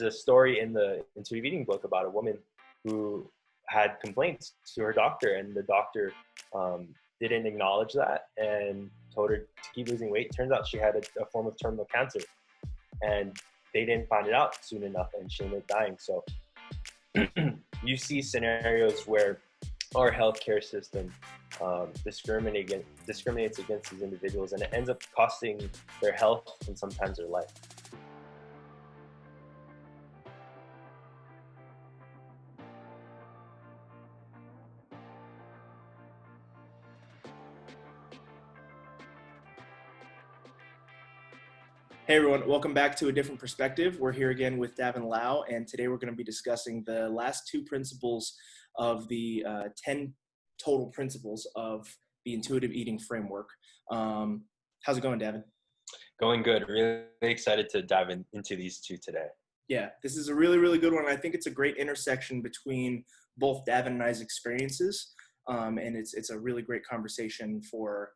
a story in the intuitive eating book about a woman who had complaints to her doctor, and the doctor didn't acknowledge that and told her to keep losing weight. Turns out she had a form of terminal cancer, and they didn't find it out soon enough, and she ended up dying. So you see scenarios where our healthcare system discriminates against these individuals, and it ends up costing their health and sometimes their life. Hey everyone, welcome back to A Different Perspective. We're here again with Davin Lau, and today we're going to be discussing the last two principles of the 10 total principles of the intuitive eating framework. How's it going, Davin? Going good. Really excited to dive into these two today. Yeah, this is a really, really good one. I think it's a great intersection between both Davin and I's experiences, and it's a really great conversation for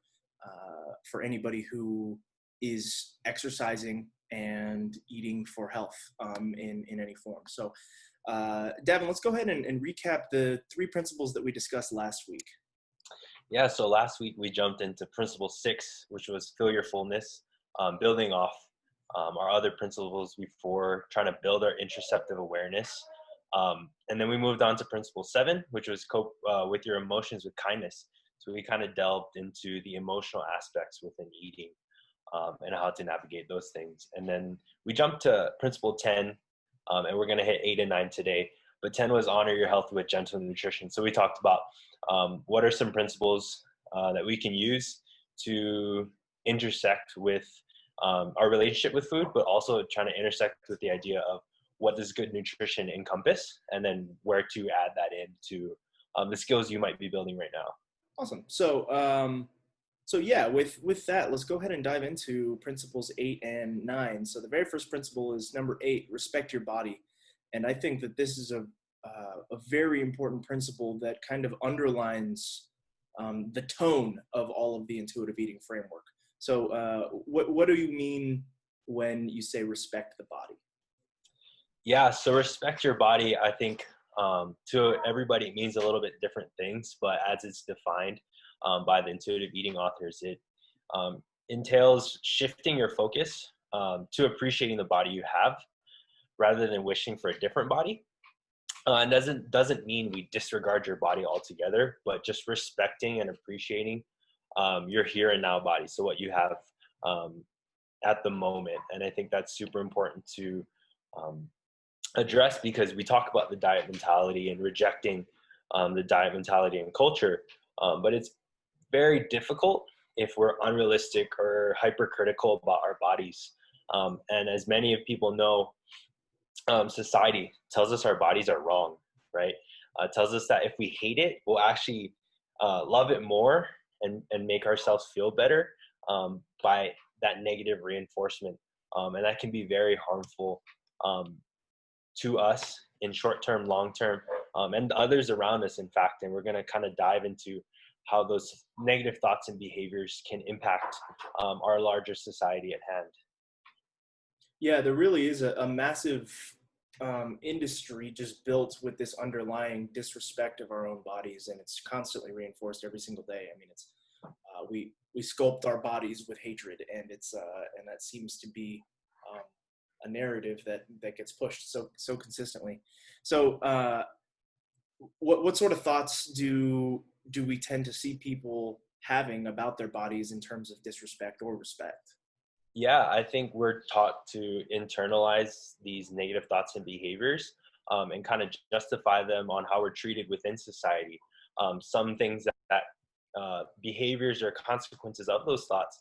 anybody who is exercising and eating for health in any form. So Davin, let's go ahead and recap the three principles that we discussed last week. Yeah, so last week we jumped into principle 6, which was fill your fullness, building off our other principles before, trying to build our interoceptive awareness. And then we moved on to principle 7, which was cope with your emotions with kindness. So we kind of delved into the emotional aspects within eating. And how to navigate those things. And then we jumped to principle 10, and we're going to hit 8 and 9 today. But 10 was honor your health with gentle nutrition. So we talked about what are some principles that we can use to intersect with our relationship with food, but also trying to intersect with the idea of what does good nutrition encompass, and then where to add that into the skills you might be building right now. Awesome. So yeah, with that, let's go ahead and dive into principles 8 and 9. So the very first principle is number 8, respect your body. And I think that this is a very important principle that kind of underlines the tone of all of the intuitive eating framework. So what do you mean when you say respect the body? Yeah, so respect your body, I think to everybody it means a little bit different things, but as it's defined by the intuitive eating authors, it entails shifting your focus to appreciating the body you have rather than wishing for a different body. And doesn't mean we disregard your body altogether, but just respecting and appreciating your here and now body, so what you have at the moment. And I think that's super important to address, because we talk about the diet mentality and rejecting the diet mentality and culture, but it's very difficult if we're unrealistic or hypercritical about our bodies. And as many of people know, society tells us our bodies are wrong, right? Tells us that if we hate it, we'll actually love it more and make ourselves feel better by that negative reinforcement. And that can be very harmful to us in short-term, long-term, and others around us, in fact. And we're going to kind of dive into how those negative thoughts and behaviors can impact our larger society at hand. Yeah, there really is a massive industry just built with this underlying disrespect of our own bodies, and it's constantly reinforced every single day. I mean, it's we sculpt our bodies with hatred, and it's and that seems to be a narrative that gets pushed so consistently. So, what sort of thoughts do we tend to see people having about their bodies in terms of disrespect or respect? Yeah, I think we're taught to internalize these negative thoughts and behaviors and kind of justify them on how we're treated within society. Some things that behaviors or consequences of those thoughts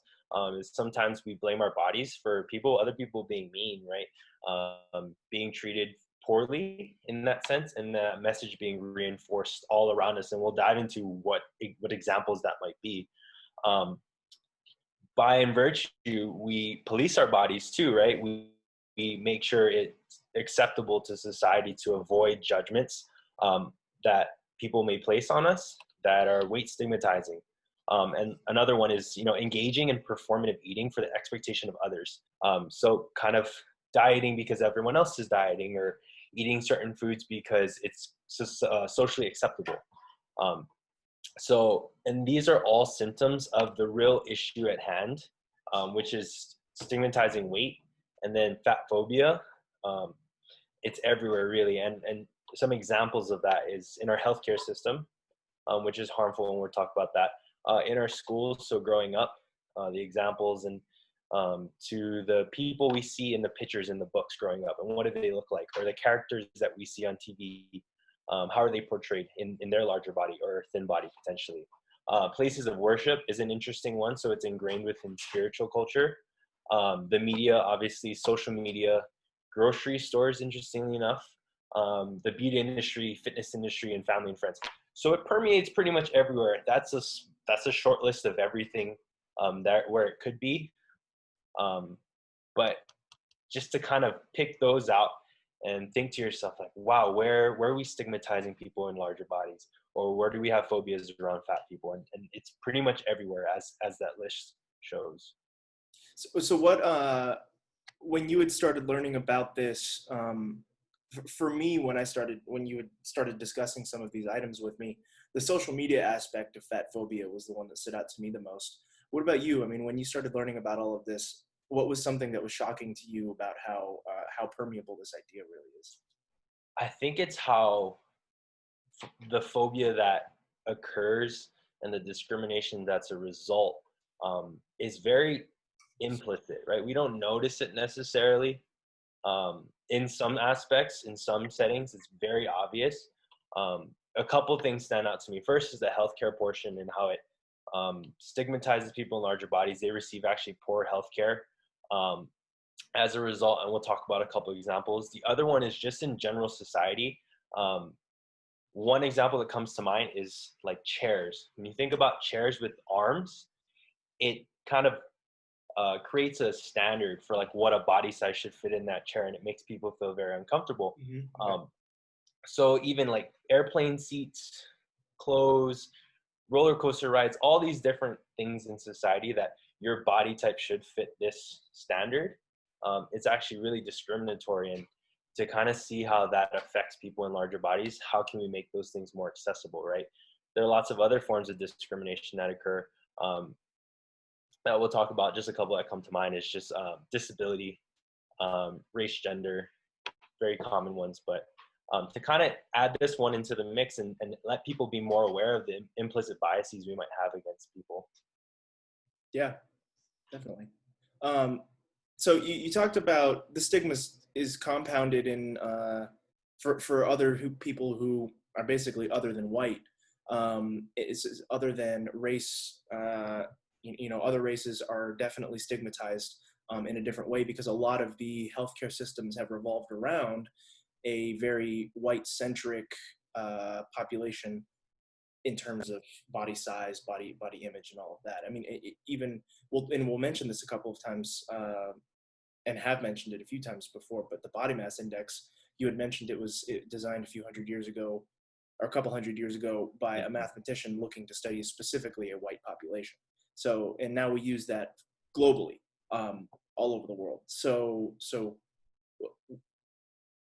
is sometimes we blame our bodies for other people being mean, right? Being treated poorly in that sense, and that message being reinforced all around us. And we'll dive into what examples that might be. By and virtue, we police our bodies too, right? We make sure it's acceptable to society to avoid judgments that people may place on us that are weight stigmatizing. And another one is, engaging in performative eating for the expectation of others. So kind of dieting because everyone else is dieting, or eating certain foods because it's socially acceptable. Um, and these are all symptoms of the real issue at hand, which is stigmatizing weight. And then fat phobia, it's everywhere really. And some examples of that is in our healthcare system, which is harmful, and we'll talk about that. In our schools, so growing up, the examples, and to the people we see in the pictures in the books growing up, and what do they look like, or the characters that we see on TV, how are they portrayed in their larger body or thin body potentially. Places of worship is an interesting one, so it's ingrained within spiritual culture. The media, obviously, social media, grocery stores, interestingly enough, the beauty industry, fitness industry, and family and friends. So it permeates pretty much everywhere. That's a short list of everything that where it could be. But just to kind of pick those out and think to yourself, like, wow, where are we stigmatizing people in larger bodies, or where do we have phobias around fat people? And it's pretty much everywhere, as that list shows. So what, when you had started learning about this, for me, when you had started discussing some of these items with me, the social media aspect of fat phobia was the one that stood out to me the most. What about you? I mean, when you started learning about all of this, what was something that was shocking to you about how permeable this idea really is? I think it's how the phobia that occurs and the discrimination that's a result is very implicit, right? We don't notice it necessarily. In some aspects, in some settings, it's very obvious. A couple things stand out to me. First is the healthcare portion, and how it stigmatizes people in larger bodies. They receive actually poor healthcare as a result, and we'll talk about a couple examples. The other one is just in general society. One example that comes to mind is like chairs. When you think about chairs with arms, it kind of creates a standard for like what a body size should fit in that chair, and it makes people feel very uncomfortable. Mm-hmm. So even like airplane seats, clothes, roller coaster rides, all these different things in society that your body type should fit this standard, it's actually really discriminatory. And to kind of see how that affects people in larger bodies, how can we make those things more accessible, right? There are lots of other forms of discrimination that occur, that we'll talk about. Just a couple that come to mind is just disability, race, gender, very common ones. But to kind of add this one into the mix, and let people be more aware of the implicit biases we might have against people. Yeah, definitely. So you talked about the stigma is compounded in for other people who are basically other than white. It's other than race. Other races are definitely stigmatized in a different way, because a lot of the healthcare systems have revolved around a very white-centric population in terms of body size, body image, and all of that. I mean, we'll mention this a couple of times, and have mentioned it a few times before, but the body mass index, you had mentioned it was designed a few hundred years ago, or a couple hundred years ago, by a mathematician looking to study specifically a white population. So, and now we use that globally, all over the world. So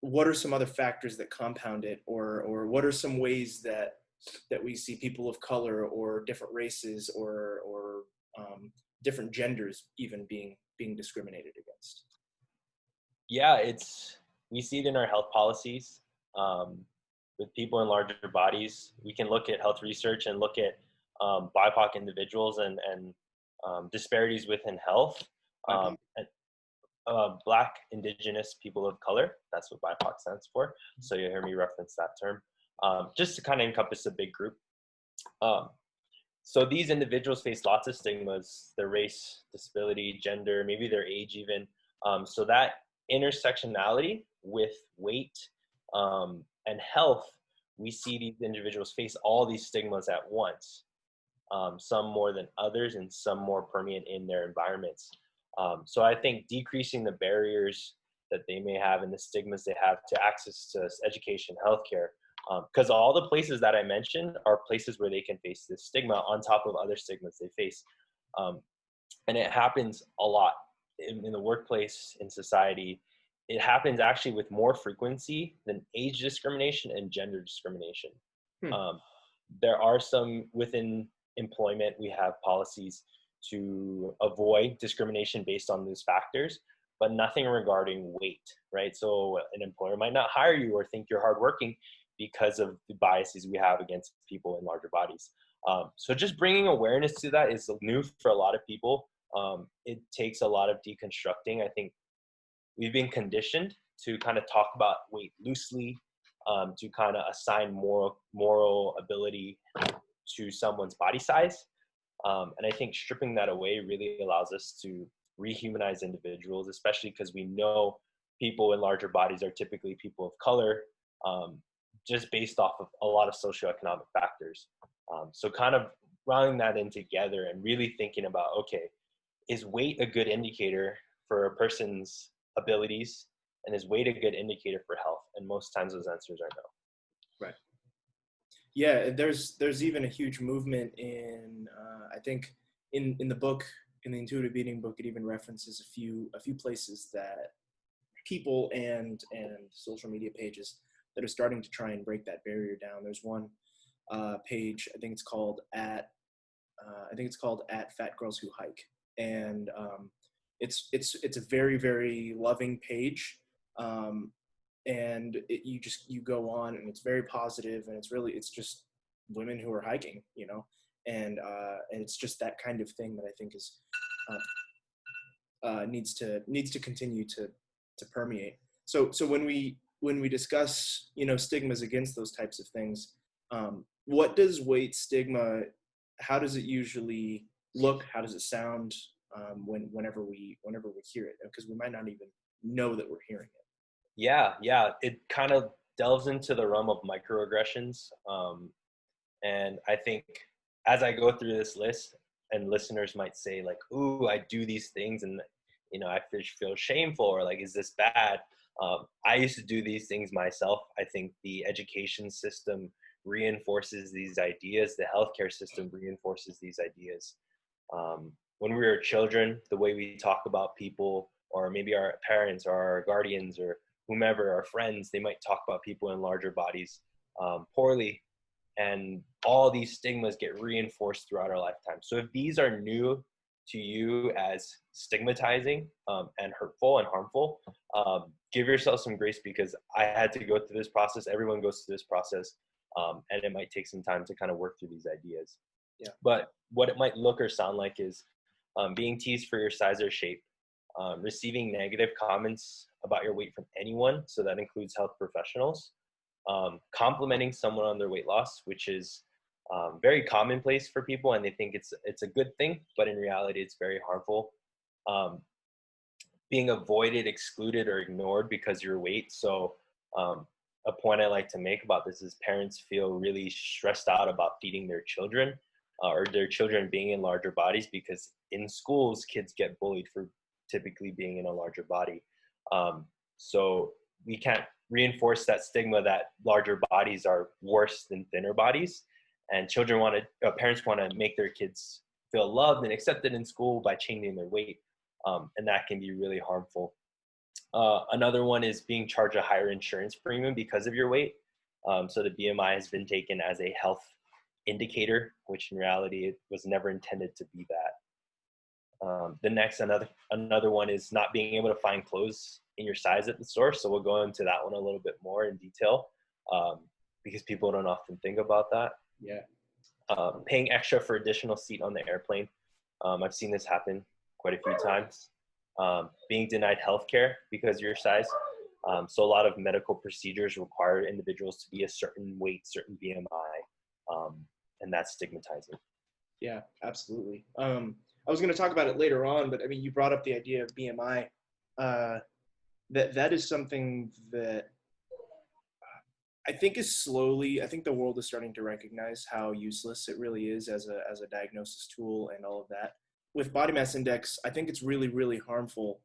what are some other factors that compound it, or what are some ways that we see people of color or different races or different genders even being discriminated against? Yeah, we see it in our health policies. With people in larger bodies, we can look at health research and look at BIPOC individuals and disparities within health. And Black, Indigenous, people of color, that's what BIPOC stands for. So you'll hear me reference that term, just to kind of encompass a big group. So these individuals face lots of stigmas: their race, disability, gender, maybe their age even. So that intersectionality with weight and health, we see these individuals face all these stigmas at once, some more than others, and some more permeate in their environments. So I think decreasing the barriers that they may have and the stigmas they have to access to education, healthcare, because all the places that I mentioned are places where they can face this stigma on top of other stigmas they face. And it happens a lot in the workplace, in society, it happens actually with more frequency than age discrimination and gender discrimination. Hmm. Um, there are some within employment, we have policies to avoid discrimination based on those factors, but nothing regarding weight, right? So an employer might not hire you or think you're hardworking because of the biases we have against people in larger bodies. So just bringing awareness to that is new for a lot of people. It takes a lot of deconstructing. I think we've been conditioned to kind of talk about weight loosely, to kind of assign moral ability to someone's body size. And I think stripping that away really allows us to rehumanize individuals, especially because we know people in larger bodies are typically people of color, um, just based off of a lot of socioeconomic factors. So kind of rounding that in together and really thinking about, okay, is weight a good indicator for a person's abilities, and is weight a good indicator for health? And most times those answers are no. Right. Yeah, there's even a huge movement in I think in the book, in the intuitive eating book, it even references a few places that people and social media pages that are starting to try and break that barrier down. There's one page, I think it's called at Fat Girls Who Hike, and it's a very, very loving page, and you go on, and it's very positive, and it's just women who are hiking, and it's just that kind of thing that I think is needs to continue to permeate. So when we discuss stigmas against those types of things, what does weight stigma? How does it usually look? How does it sound whenever we hear it? Because we might not even know that we're hearing it. Yeah, it kind of delves into the realm of microaggressions. And I think as I go through this list, and listeners might say like, ooh, I do these things and I feel shameful, or like, is this bad? I used to do these things myself. I think the education system reinforces these ideas. The healthcare system reinforces these ideas. When we were children, the way we talk about people, or maybe our parents or our guardians or whomever, our friends, they might talk about people in larger bodies poorly. And all these stigmas get reinforced throughout our lifetime. So if these are new to you as stigmatizing and hurtful and harmful, give yourself some grace, because I had to go through this process. Everyone goes through this process, and it might take some time to kind of work through these ideas. Yeah. But what it might look or sound like is being teased for your size or shape, receiving negative comments about your weight from anyone, so that includes health professionals, complimenting someone on their weight loss, which is very commonplace for people, and they think it's a good thing, but in reality, it's very harmful. Being avoided, excluded, or ignored because of your weight. So a point I like to make about this is parents feel really stressed out about feeding their children, or their children being in larger bodies, because in schools, kids get bullied for typically being in a larger body. So we can't reinforce that stigma that larger bodies are worse than thinner bodies. And parents want to make their kids feel loved and accepted in school by changing their weight. And that can be really harmful. Another one is being charged a higher insurance premium because of your weight. So the BMI has been taken as a health indicator, which in reality, it was never intended to be that. Another one is not being able to find clothes in your size at the store. So we'll go into that one a little bit more in detail, because people don't often think about that. Yeah. Paying extra for additional seat on the airplane. I've seen this happen quite a few times. Being denied healthcare because of your size. So a lot of medical procedures require individuals to be a certain weight, certain BMI, and that's stigmatizing. Yeah, absolutely. I was going to talk about it later on, but I mean, you brought up the idea of BMI. That is something that I think I think the world is starting to recognize how useless it really is as a diagnosis tool and all of that. With body mass index, I think it's really, really harmful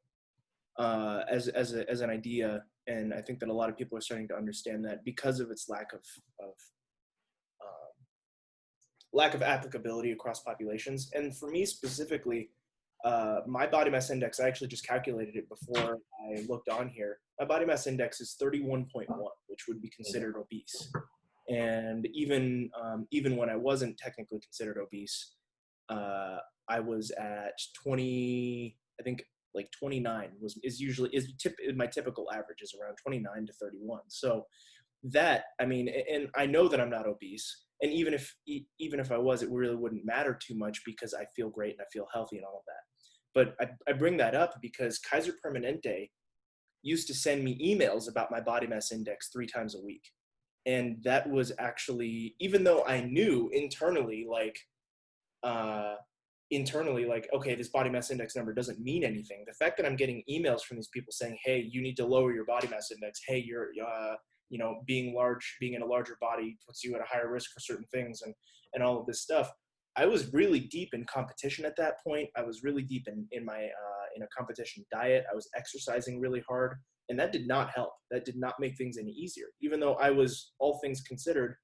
as an idea, and I think that a lot of people are starting to understand that because of its lack of applicability across populations. And for me specifically, my body mass index, I actually just calculated it before I looked on here. My body mass index is 31.1, which would be considered obese. And even when I wasn't technically considered obese, I was at 20, I think like 29 my typical average is around 29 to 31. So that, I mean, and I know that I'm not obese. And even if I was, it really wouldn't matter too much because I feel great and I feel healthy and all of that. But I bring that up because Kaiser Permanente used to send me emails about my body mass index 3 times a week. And that was actually, even though I knew internally, okay, this body mass index number doesn't mean anything. The fact that I'm getting emails from these people saying, hey, you need to lower your body mass index. Hey, you're, being in a larger body puts you at a higher risk for certain things and all of this stuff. I was really deep in competition at that point. I was really deep in a competition diet. I was exercising really hard, and that did not help. That did not make things any easier, even though I was, all things considered,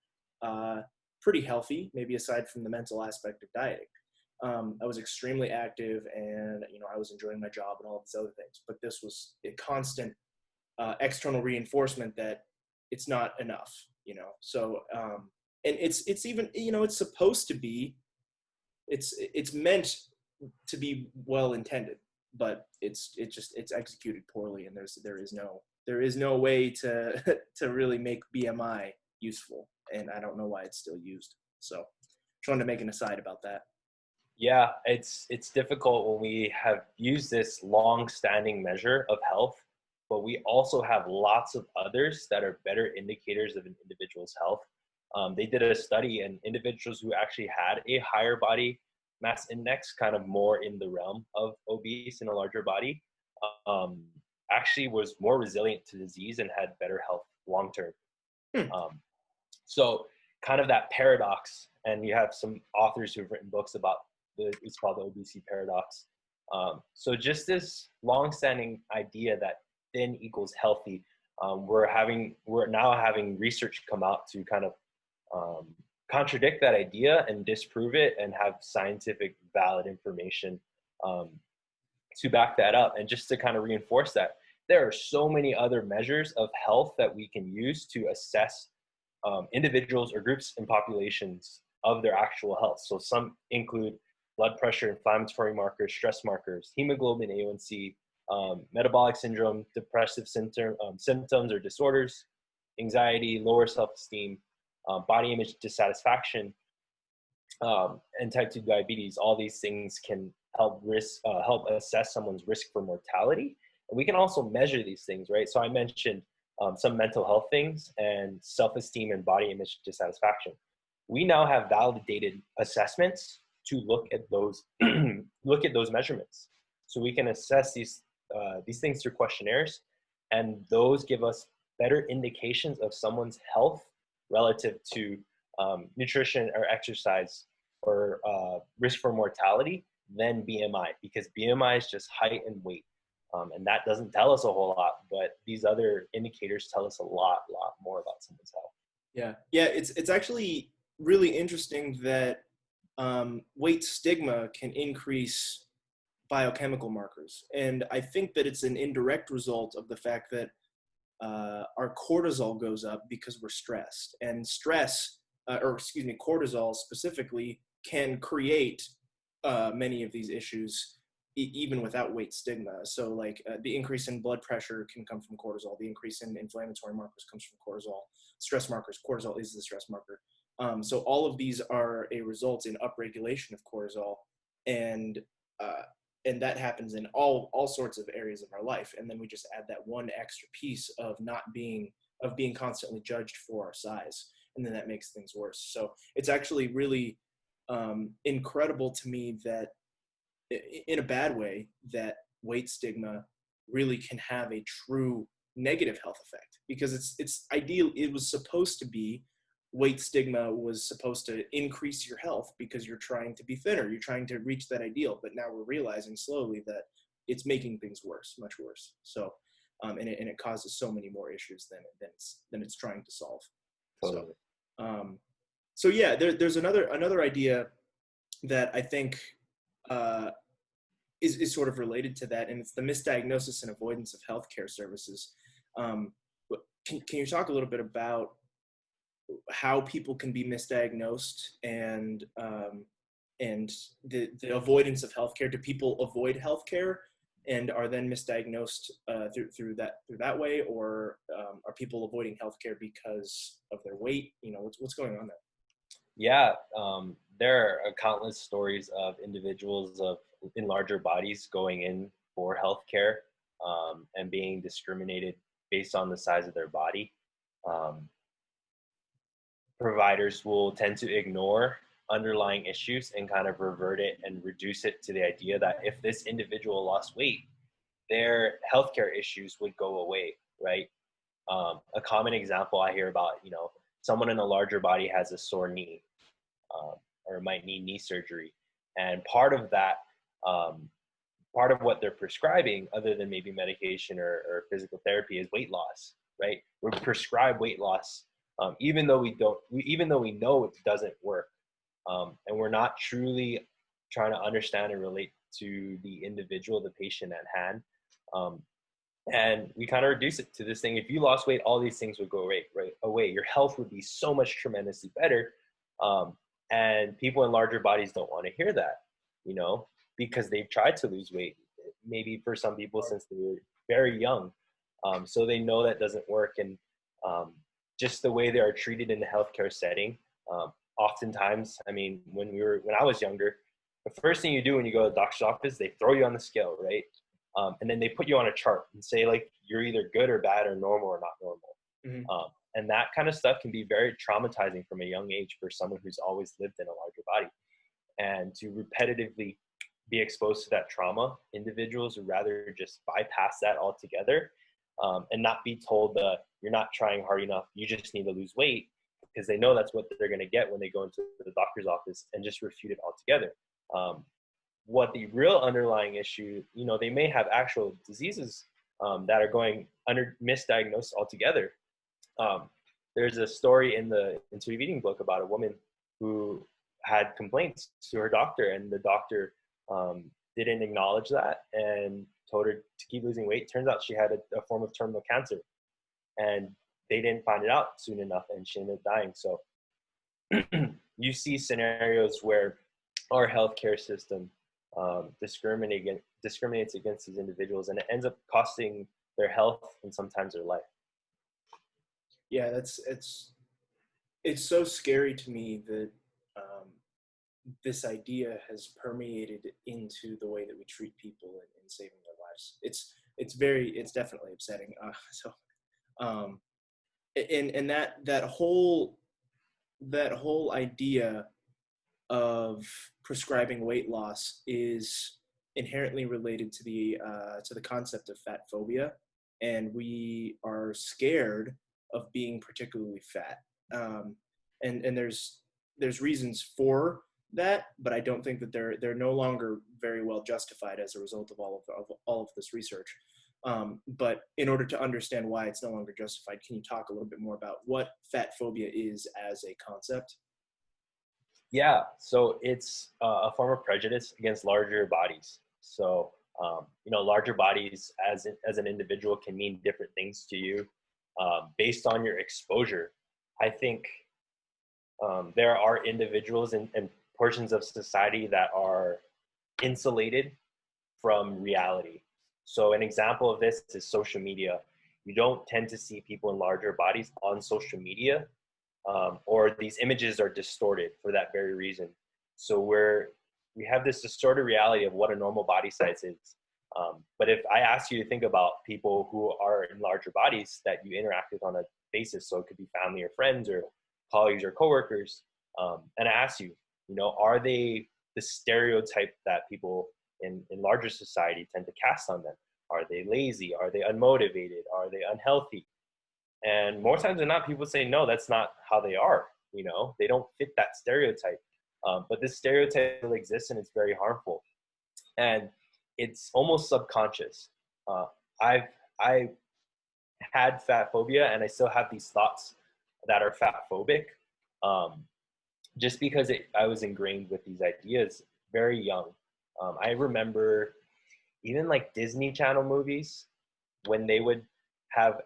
pretty healthy, maybe aside from the mental aspect of dieting. I was extremely active and, I was enjoying my job and all of these other things, but this was a constant external reinforcement that it's not enough, so, and it's even, it's supposed to be, it's meant to be well intended, but it's executed poorly. And there is no way to, to really make BMI useful. And I don't know why it's still used. So just wanted to make an aside about that. Yeah, it's difficult when we have used this long-standing measure of health, but we also have lots of others that are better indicators of an individual's health. They did a study, and individuals who actually had a higher body mass index, kind of more in the realm of obese in a larger body, actually was more resilient to disease and had better health long term. So kind of that paradox, and you have some authors who've written books about it's called the obesity paradox. So just this long-standing idea that thin equals healthy, we're now having research come out to kind of contradict that idea and disprove it, and have scientific valid information to back that up. And just to kind of reinforce that, there are so many other measures of health that we can use to assess individuals or groups and populations of their actual health. So some include blood pressure, inflammatory markers, stress markers, hemoglobin A1C, metabolic syndrome, depressive symptoms or disorders, anxiety, lower self-esteem, body image dissatisfaction, and type 2 diabetes. All these things can help assess someone's risk for mortality. And we can also measure these things, right? So I mentioned some mental health things and self-esteem and body image dissatisfaction. We now have validated assessments to look at those measurements. So we can assess these things through questionnaires, and those give us better indications of someone's health relative to nutrition or exercise or risk for mortality than BMI, because BMI is just height and weight. And that doesn't tell us a whole lot, but these other indicators tell us a lot more about someone's health. Yeah. It's actually really interesting that weight stigma can increase biochemical markers. And I think that it's an indirect result of the fact that our cortisol goes up because we're stressed. And cortisol specifically can create many of these issues even without weight stigma. So like the increase in blood pressure can come from cortisol. The increase in inflammatory markers comes from cortisol. Stress markers, cortisol is the stress marker. So all of these are a result in upregulation of cortisol, and that happens in all sorts of areas of our life. And then we just add that one extra piece of being constantly judged for our size, and then that makes things worse. So it's actually really incredible to me that, in a bad way, that weight stigma really can have a true negative health effect, because it's ideal. It was supposed to be, weight stigma was supposed to increase your health because you're trying to be thinner, you're trying to reach that ideal. But now we're realizing slowly that it's making things worse, much worse. So and it causes so many more issues than it's trying to solve. Totally. So yeah, there's another idea that I think is sort of related to that, and it's the misdiagnosis and avoidance of healthcare services. Can you talk a little bit about how people can be misdiagnosed and the avoidance of healthcare? Do people avoid healthcare and are then misdiagnosed through that way, or are people avoiding healthcare because of their weight? What's going on there? Yeah, there are countless stories of individuals in larger bodies going in for healthcare and being discriminated based on the size of their body. Um, Providers will tend to ignore underlying issues and kind of revert it and reduce it to the idea that if this individual lost weight, their healthcare issues would go away, right? A common example I hear about, someone in a larger body has a sore knee, or might need knee surgery. And part of what they're prescribing, other than maybe medication or physical therapy, is weight loss, right? We prescribe weight loss, even though we know it doesn't work, and we're not truly trying to understand and relate to the individual, the patient at hand. And we kind of reduce it to this thing. If you lost weight, all these things would go away. Your health would be so much tremendously better. And people in larger bodies don't want to hear that, because they've tried to lose weight, maybe for some people since they were very young. So they know that doesn't work. And just the way they are treated in the healthcare setting, oftentimes, when I was younger, the first thing you do when you go to the doctor's office, they throw you on the scale, right? And then they put you on a chart and say, like, you're either good or bad or normal or not normal. Mm-hmm. And that kind of stuff can be very traumatizing from a young age for someone who's always lived in a larger body. And to repetitively be exposed to that trauma, individuals would rather just bypass that altogether, and not be told that you're not trying hard enough, you just need to lose weight, because they know that's what they're going to get when they go into the doctor's office, and just refute it altogether. What the real underlying issue, they may have actual diseases that are going misdiagnosed altogether. There's a story in the intuitive eating book about a woman who had complaints to her doctor, and the doctor didn't acknowledge that and told her to keep losing weight. Turns out she had a form of terminal cancer, and they didn't find it out soon enough, and she ended up dying. So you see scenarios where our healthcare system discriminates against these individuals, and it ends up costing their health and sometimes their life. Yeah, it's so scary to me that this idea has permeated into the way that we treat people in saving their lives. It's definitely upsetting. And that whole idea of prescribing weight loss is inherently related to the concept of fat phobia, and we are scared of being particularly fat. And there's reasons for that, but I don't think that they're no longer very well justified as a result of all of this research. But in order to understand why it's no longer justified, can you talk a little bit more about what fat phobia is as a concept? Yeah, so it's a form of prejudice against larger bodies. So, larger bodies as an individual can mean different things to you based on your exposure. I think there are individuals and portions of society that are insulated from reality. So an example of this is social media. You don't tend to see people in larger bodies on social media, or these images are distorted for that very reason. So we have this distorted reality of what a normal body size is. But if I ask you to think about people who are in larger bodies that you interact with on a basis, so it could be family or friends or colleagues or coworkers, and I ask you, are they the stereotype that people in larger society tend to cast on them? Are they lazy? Are they unmotivated? Are they unhealthy? And more times than not, people say, no, that's not how they are. They don't fit that stereotype. But this stereotype still exists, and it's very harmful. And it's almost subconscious. I had fat phobia, and I still have these thoughts that are fat phobic, just because I was ingrained with these ideas very young. I remember even like Disney Channel movies, when they would have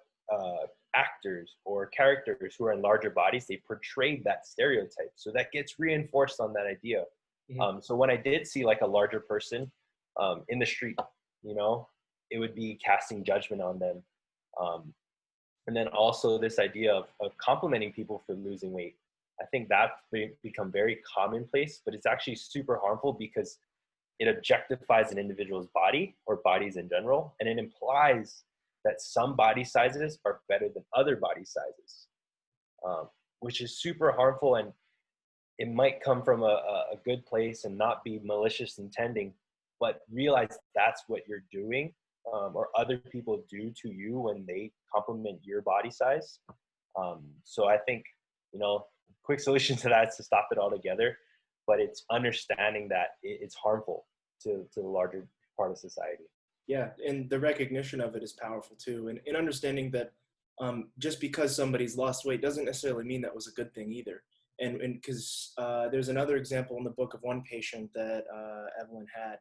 actors or characters who are in larger bodies, they portrayed that stereotype. So that gets reinforced on that idea. Mhm. So when I did see like a larger person in the street, it would be casting judgment on them. Um, and then also this idea of complimenting people for losing weight. I think that's become very commonplace, but it's actually super harmful because it objectifies an individual's body or bodies in general, and it implies that some body sizes are better than other body sizes, which is super harmful. And it might come from a good place and not be malicious intending, but realize that's what you're doing, or other people do to you when they compliment your body size. So I think, quick solution to that is to stop it altogether, but it's understanding that it's harmful to the larger part of society. Yeah, and the recognition of it is powerful too, and understanding that just because somebody's lost weight doesn't necessarily mean that was a good thing either. And because there's another example in the book of one patient that Evelyn had,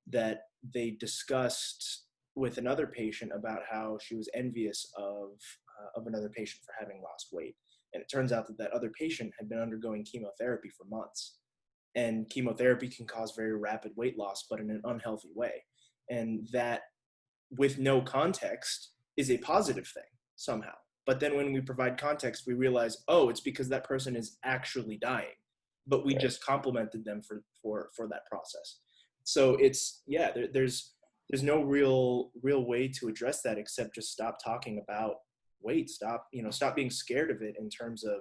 that they discussed with another patient about how she was envious of another patient for having lost weight, and it turns out that that other patient had been undergoing chemotherapy for months, and chemotherapy can cause very rapid weight loss, but in an unhealthy way, and that with no context is a positive thing somehow. But then when we provide context, we realize, oh, it's because that person is actually dying, but we Right. just complimented them for that process. So it's, yeah, there's no real way to address that except just stop talking about weight. Stop being scared of it in terms of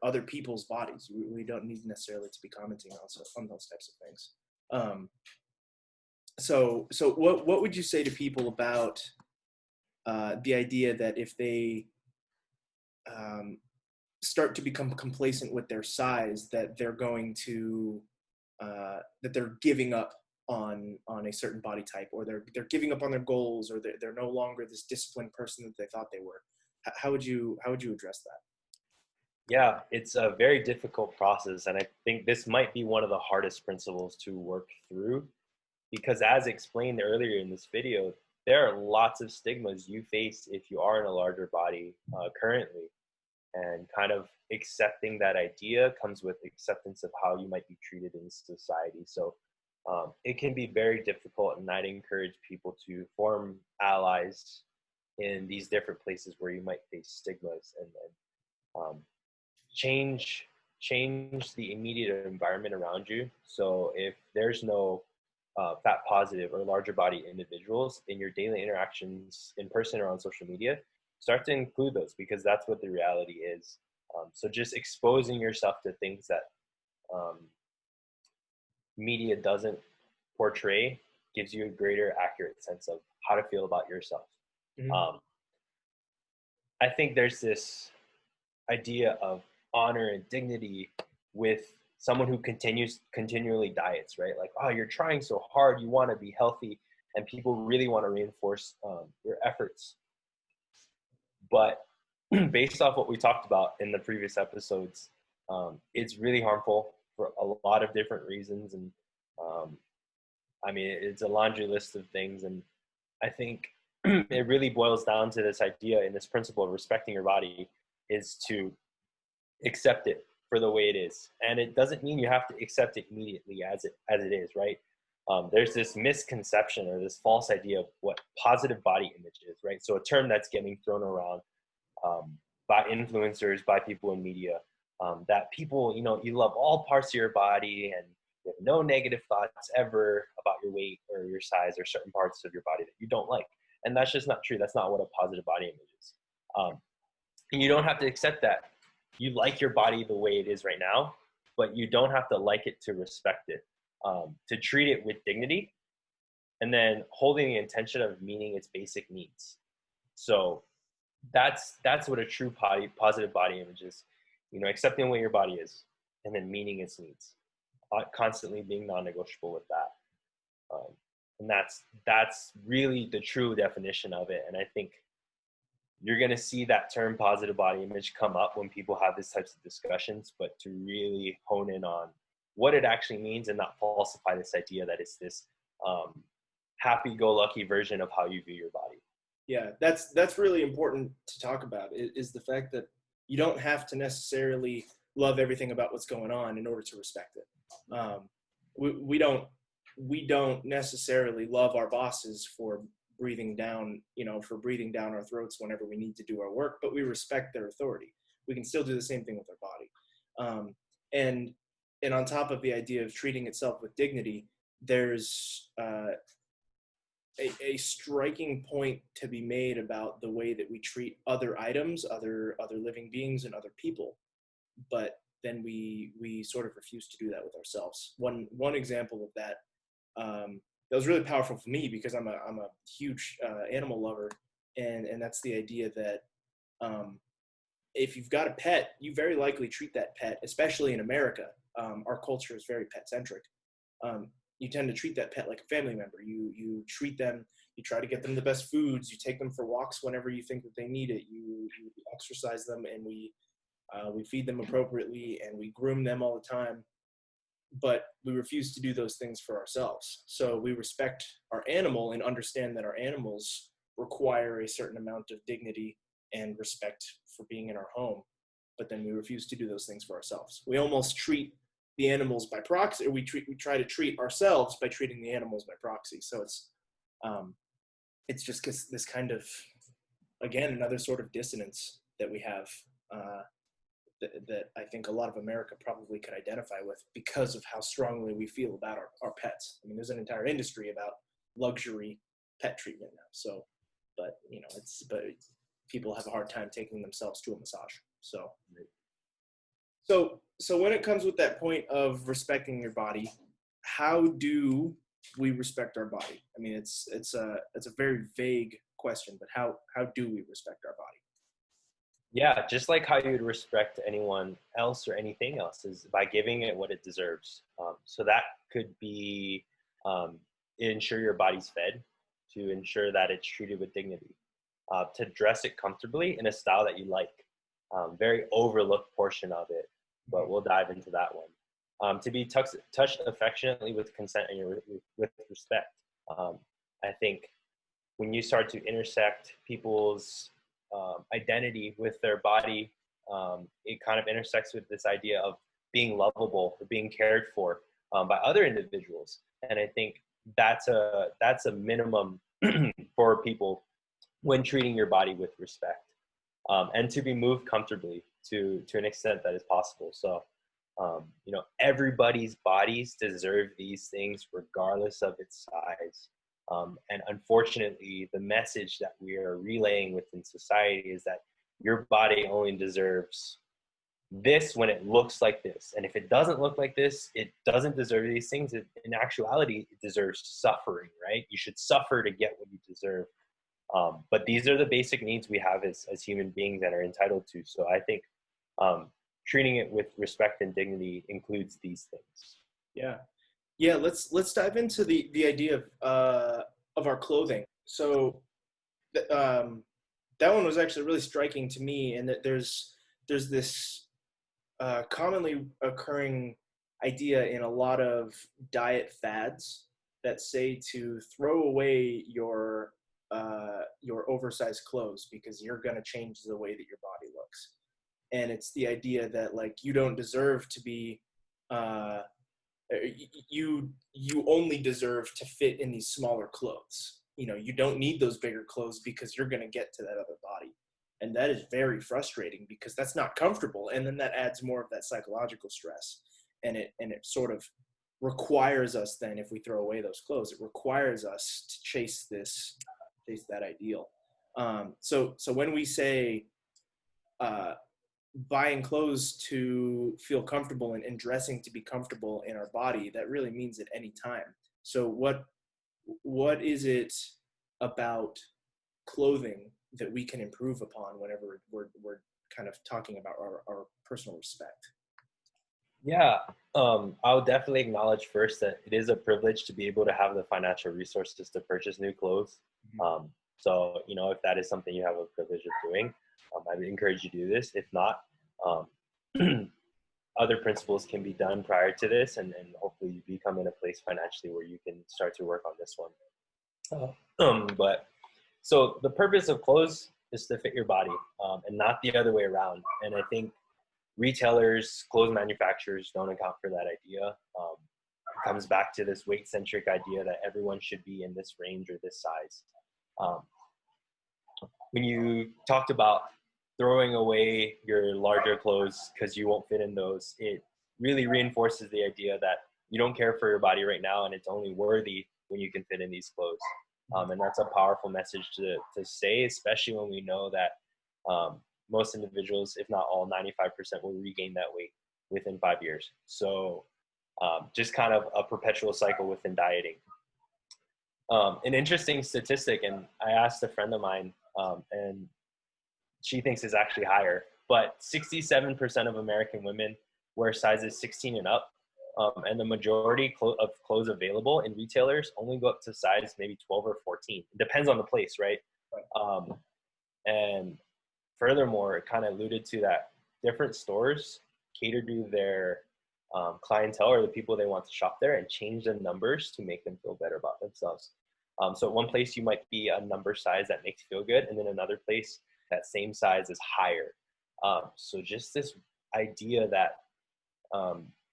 other people's bodies. We don't need necessarily to be commenting on those types of things. Um, so what would you say to people about the idea that if they um, start to become complacent with their size, that they're going to that they're giving up on a certain body type, or they're giving up on their goals, or they're no longer this disciplined person that they thought they were? How would you address that? Yeah, it's a very difficult process. And I think this might be one of the hardest principles to work through because, as explained earlier in this video, there are lots of stigmas you face if you are in a larger body currently. And kind of accepting that idea comes with acceptance of how you might be treated in society. So it can be very difficult, and I'd encourage people to form allies in these different places where you might face stigmas, and then change the immediate environment around you. So if there's no fat positive or larger body individuals in your daily interactions in person or on social media, start to include those, because that's what the reality is. So just exposing yourself to things that um, media doesn't portray gives you a greater accurate sense of how to feel about yourself. Mm-hmm. um, I think there's this idea of honor and dignity with someone who continually diets, right? Like, oh, you're trying so hard, you want to be healthy, and people really want to reinforce your efforts. But based off what we talked about in the previous episodes, it's really harmful for a lot of different reasons. And um, I mean, it's a laundry list of things. And I think it really boils down to this idea and this principle of respecting your body is to accept it for the way it is. And it doesn't mean you have to accept it immediately as it is, right? There's this misconception or this false idea of what positive body image is, right? So a term that's getting thrown around um, by influencers, by people in media, that people, you love all parts of your body and you have no negative thoughts ever about your weight or your size or certain parts of your body that you don't like. And that's just not true. That's not what a positive body image is. And you don't have to accept that. You like your body the way it is right now, but you don't have to like it to respect it, to treat it with dignity, and then holding the intention of meeting its basic needs. So that's what a true positive body image is. Accepting what your body is, and then meeting its needs, constantly being non-negotiable with that. And that's really the true definition of it. And I think you're going to see that term positive body image come up when people have these types of discussions, but to really hone in on what it actually means and not falsify this idea that it's this happy-go-lucky version of how you view your body. Yeah, that's really important to talk about, is the fact that you don't have to necessarily love everything about what's going on in order to respect it. We don't necessarily love our bosses for breathing down, for breathing down our throats whenever we need to do our work, but we respect their authority. We can still do the same thing with our body. And on top of the idea of treating itself with dignity, there's a striking point to be made about the way that we treat other items, other living beings, and other people, but then we sort of refuse to do that with ourselves. One example of that that was really powerful for me, because I'm a huge animal lover, and that's the idea that if you've got a pet, you very likely treat that pet, especially in America. Our culture is very pet centric. You tend to treat that pet like a family member. You treat them, you try to get them the best foods, you take them for walks whenever you think that they need it, you exercise them, and we feed them appropriately, and we groom them all the time. But we refuse to do those things for ourselves. So we respect our animal and understand that our animals require a certain amount of dignity and respect for being in our home, but then we refuse to do those things for ourselves. We almost treat the animals by proxy, or we try to treat ourselves by treating the animals by proxy. So it's just this kind of, again, another sort of dissonance that we have, that I think a lot of America probably could identify with, because of how strongly we feel about our pets. I mean, there's an entire industry about luxury pet treatment now. So, but people have a hard time taking themselves to a massage. So when it comes with that point of respecting your body, how do we respect our body? I mean, it's a very vague question, but how do we respect our body? Yeah, just like how you would respect anyone else or anything else, is by giving it what it deserves. So that could be ensure your body's fed, to ensure that it's treated with dignity, to dress it comfortably in a style that you like. Very overlooked portion of it, but we'll dive into that one. To be touched affectionately with consent and with respect. I think when you start to intersect people's identity with their body, it kind of intersects with this idea of being lovable or being cared for by other individuals. And I think that's a minimum for people when treating your body with respect, and to be moved comfortably to an extent that is possible. So, everybody's bodies deserve these things regardless of its size. And unfortunately, the message that we are relaying within society is that your body only deserves this when it looks like this. And if it doesn't look like this, it doesn't deserve these things. In actuality, it deserves suffering, right? You should suffer to get what you deserve. But these are the basic needs we have as human beings and are entitled to. So I think treating it with respect and dignity includes these things. Yeah, let's dive into the idea of our clothing. So that one was actually really striking to me, and that there's this commonly occurring idea in a lot of diet fads that say to throw away your oversized clothes because you're going to change the way that your body looks. And it's the idea that, like, you don't deserve to be you only deserve to fit in these smaller clothes. You don't need those bigger clothes because you're going to get to that other body. And that is very frustrating, because that's not comfortable. And then that adds more of that psychological stress. And it sort of requires us then, if we throw away those clothes, it requires us to chase that ideal. So when we say buying clothes to feel comfortable and dressing to be comfortable in our body, that really means at any time. So what is it about clothing that we can improve upon whenever we're kind of talking about our personal respect? Yeah, I'll definitely acknowledge first that it is a privilege to be able to have the financial resources to purchase new clothes. So, if that is something you have a privilege of doing, I would encourage you to do this. If not, other principles can be done prior to this, and hopefully you become in a place financially where you can start to work on this one. But so the purpose of clothes is to fit your body, and not the other way around. And I think retailers, clothes manufacturers don't account for that idea. It comes back to this weight-centric idea that everyone should be in this range or this size. When you talked about throwing away your larger clothes because you won't fit in those, it really reinforces the idea that you don't care for your body right now, and it's only worthy when you can fit in these clothes. And that's a powerful message to say, especially when we know that most individuals, if not all, 95% will regain that weight within 5 years. So just kind of a perpetual cycle within dieting. An interesting statistic, and I asked a friend of mine, and she thinks is actually higher, but 67% of American women wear sizes 16 and up. And the majority of clothes available in retailers only go up to size maybe 12 or 14. It depends on the place, right? And furthermore, it kind of alluded to that different stores cater to their clientele or the people they want to shop there and change the numbers to make them feel better about themselves. So at one place you might be a number size that makes you feel good, and then another place that same size is higher. So just this idea that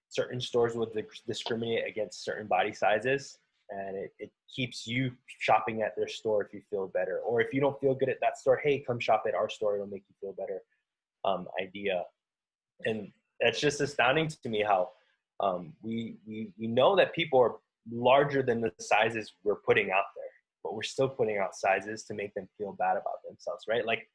certain stores will discriminate against certain body sizes, and it keeps you shopping at their store if you feel better. Or if you don't feel good at that store, hey, come shop at our store, it'll make you feel better idea. And that's just astounding to me how we know that people are larger than the sizes we're putting out there, but we're still putting out sizes to make them feel bad about themselves, right? Like,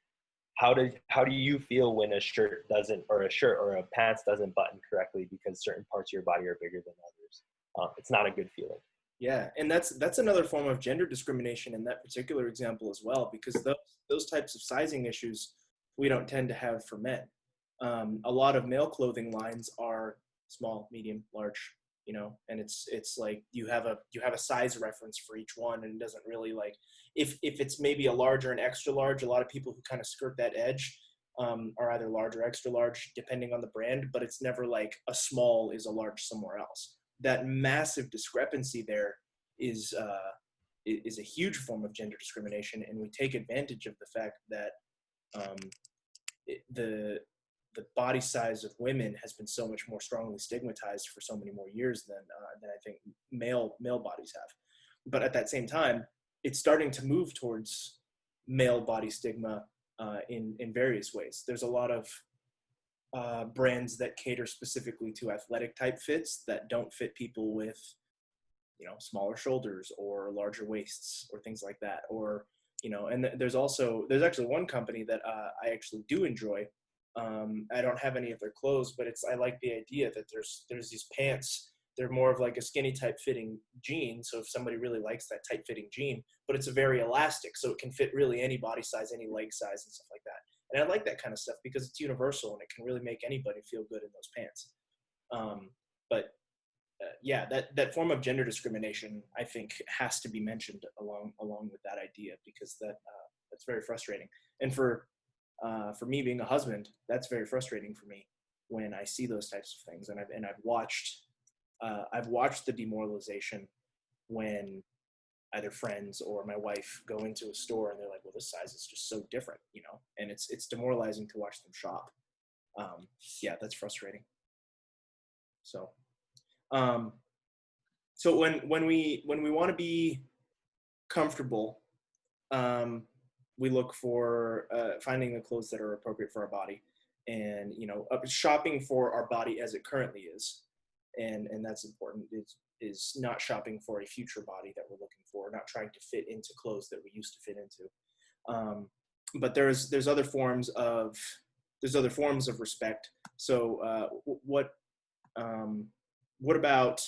how do you feel when a shirt or a pants doesn't button correctly because certain parts of your body are bigger than others? It's not a good feeling. Yeah, and that's another form of gender discrimination in that particular example as well, because those types of sizing issues we don't tend to have for men. A lot of male clothing lines are small, medium, large, and it's like you have a size reference for each one, and it doesn't really, like, if it's maybe a large or an extra large, a lot of people who kind of skirt that edge are either large or extra large depending on the brand, but it's never like a small is a large somewhere else. That massive discrepancy there is a huge form of gender discrimination, and we take advantage of the fact that the body size of women has been so much more strongly stigmatized for so many more years than I think male bodies have. But at that same time, it's starting to move towards male body stigma in various ways. There's a lot of brands that cater specifically to athletic type fits that don't fit people with, smaller shoulders or larger waists or things like that. Or, and there's actually one company that I actually do enjoy. I don't have any of their clothes, but I like the idea that there's these pants. They're more of like a skinny type fitting jean. So if somebody really likes that tight fitting jean, but it's a very elastic, so it can fit really any body size, any leg size and stuff like that. And I like that kind of stuff because it's universal and it can really make anybody feel good in those pants. Yeah, that form of gender discrimination, I think, has to be mentioned along with that idea, because that's very frustrating. And for me being a husband, that's very frustrating for me when I see those types of things. And I've watched the demoralization when either friends or my wife go into a store and they're like, well, this size is just so different, and it's demoralizing to watch them shop. Yeah, that's frustrating. So, so when we want to be comfortable, we look for finding the clothes that are appropriate for our body, and shopping for our body as it currently is, and that's important. Is not shopping for a future body that we're looking for, not trying to fit into clothes that we used to fit into. But there's other forms of respect. So what about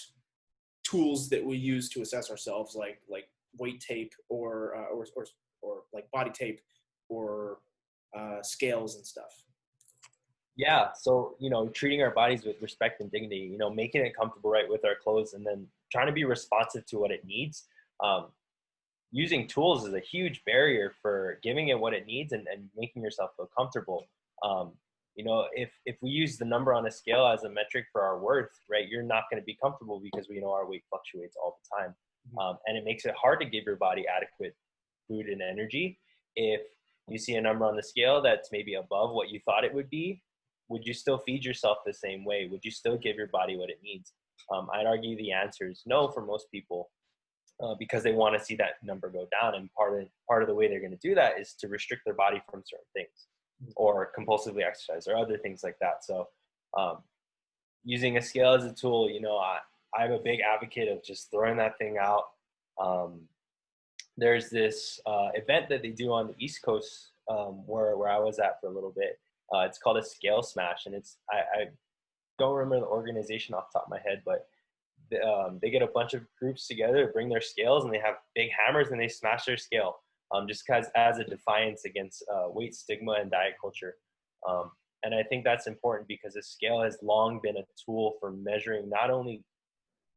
tools that we use to assess ourselves, like weight tape or like body tape or scales and stuff? Yeah, so treating our bodies with respect and dignity, making it comfortable, right, with our clothes, and then trying to be responsive to what it needs. Using tools is a huge barrier for giving it what it needs and making yourself feel comfortable. if we use the number on a scale as a metric for our worth, right, you're not going to be comfortable because we know our weight fluctuates all the time. And it makes it hard to give your body adequate food and energy. If you see a number on the scale that's maybe above what you thought it would be, would you still feed yourself the same way? Would you still give your body what it needs? I'd argue the answer is no for most people, because they want to see that number go down. And part of the way they're going to do that is to restrict their body from certain things, or compulsively exercise, or other things like that. So using a scale as a tool, I'm a big advocate of just throwing that thing out. There's this event that they do on the East Coast, where I was at for a little bit. It's called a scale smash, and I don't remember the organization off the top of my head, but they get a bunch of groups together to bring their scales, and they have big hammers and they smash their scale, just as a defiance against weight stigma and diet culture. And I think that's important because the scale has long been a tool for measuring not only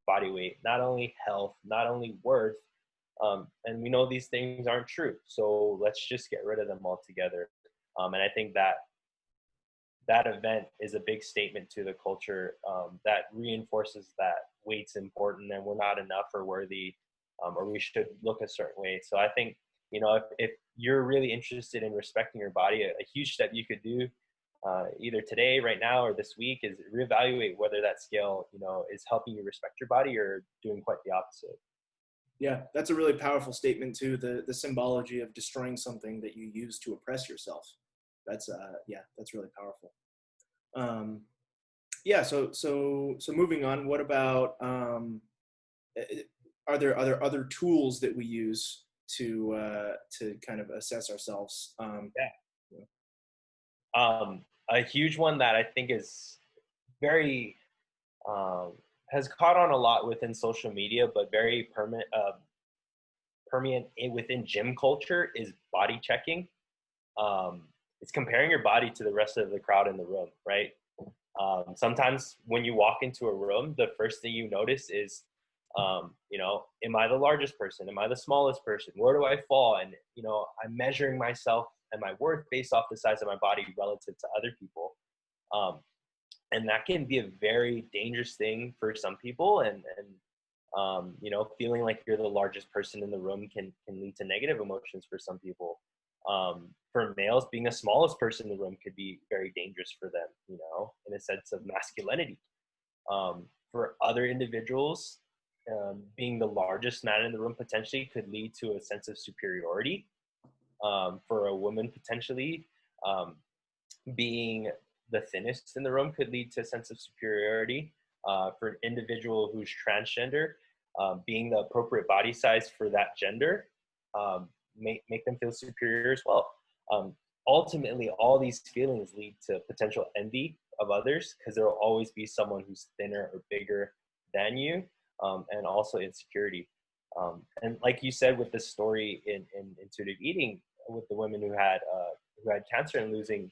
body weight, not only health, not only worth. And we know these things aren't true. So let's just get rid of them altogether. And I think that event is a big statement to the culture, that reinforces that weight's important and we're not enough or worthy, or we should look a certain way. So I think, if you're really interested in respecting your body, a huge step you could do, either today, right now, or this week, is reevaluate whether that scale, is helping you respect your body or doing quite the opposite. Yeah, that's a really powerful statement too. The symbology of destroying something that you use to oppress yourself. That's really powerful. So moving on, what about are there other tools that we use to kind of assess ourselves? A huge one that I think is very has caught on a lot within social media, but very permeant within gym culture, is body checking. It's comparing your body to the rest of the crowd in the room, right? Sometimes when you walk into a room, the first thing you notice is, am I the largest person? Am I the smallest person? Where do I fall? And, I'm measuring myself and my worth based off the size of my body relative to other people. And that can be a very dangerous thing for some people. And feeling like you're the largest person in the room can lead to negative emotions for some people. For males, being the smallest person in the room could be very dangerous for them, in a sense of masculinity. For other individuals, being the largest man in the room potentially could lead to a sense of superiority. For a woman, potentially, being the thinnest in the room could lead to a sense of superiority. For an individual who's transgender, being the appropriate body size for that gender, make them feel superior as well. Ultimately, all these feelings lead to potential envy of others, because there will always be someone who's thinner or bigger than you, and also insecurity. And like you said with the story in intuitive eating, with the woman who had cancer and losing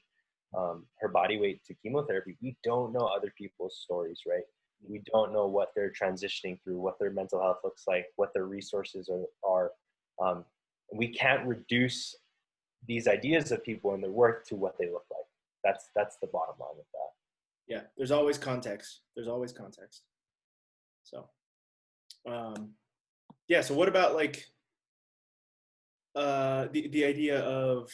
her body weight to chemotherapy, we don't know other people's stories, right? We don't know what they're transitioning through, what their mental health looks like, what their resources are. We can't reduce these ideas of people and their worth to what they look like. That's the bottom line of that. Yeah, there's always context. So, so what about like the idea of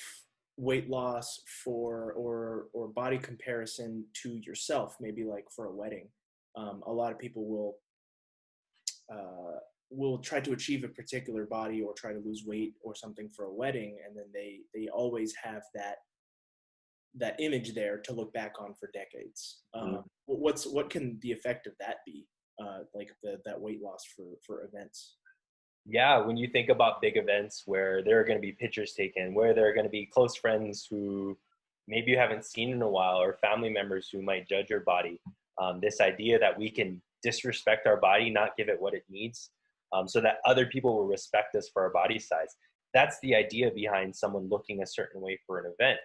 weight loss or body comparison to yourself, maybe like for a wedding? A lot of people will try to achieve a particular body or try to lose weight or something for a wedding, and then they always have that image there to look back on for decades. What can the effect of that be, like that weight loss for events? Yeah, when you think about big events where there are going to be pictures taken, where there are going to be close friends who maybe you haven't seen in a while, or family members who might judge your body, this idea that we can disrespect our body, not give it what it needs, so that other people will respect us for our body size. That's the idea behind someone looking a certain way for an event.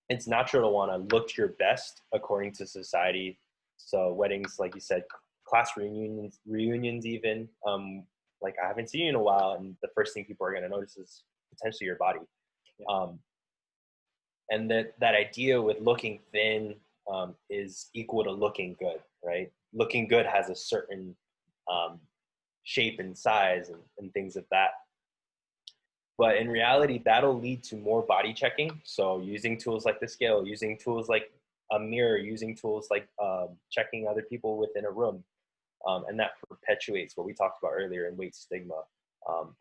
It's natural to want to look your best according to society. So weddings, like you said, class reunions even, like I haven't seen you in a while, and the first thing people are going to notice is potentially your body. And that idea with looking thin is equal to looking good, right? Looking good has a certain um, shape and size and things of that. But in reality, that'll lead to more body checking. So using tools like the scale, using tools like a mirror, using tools like checking other people within a room. And that perpetuates what we talked about earlier in weight stigma,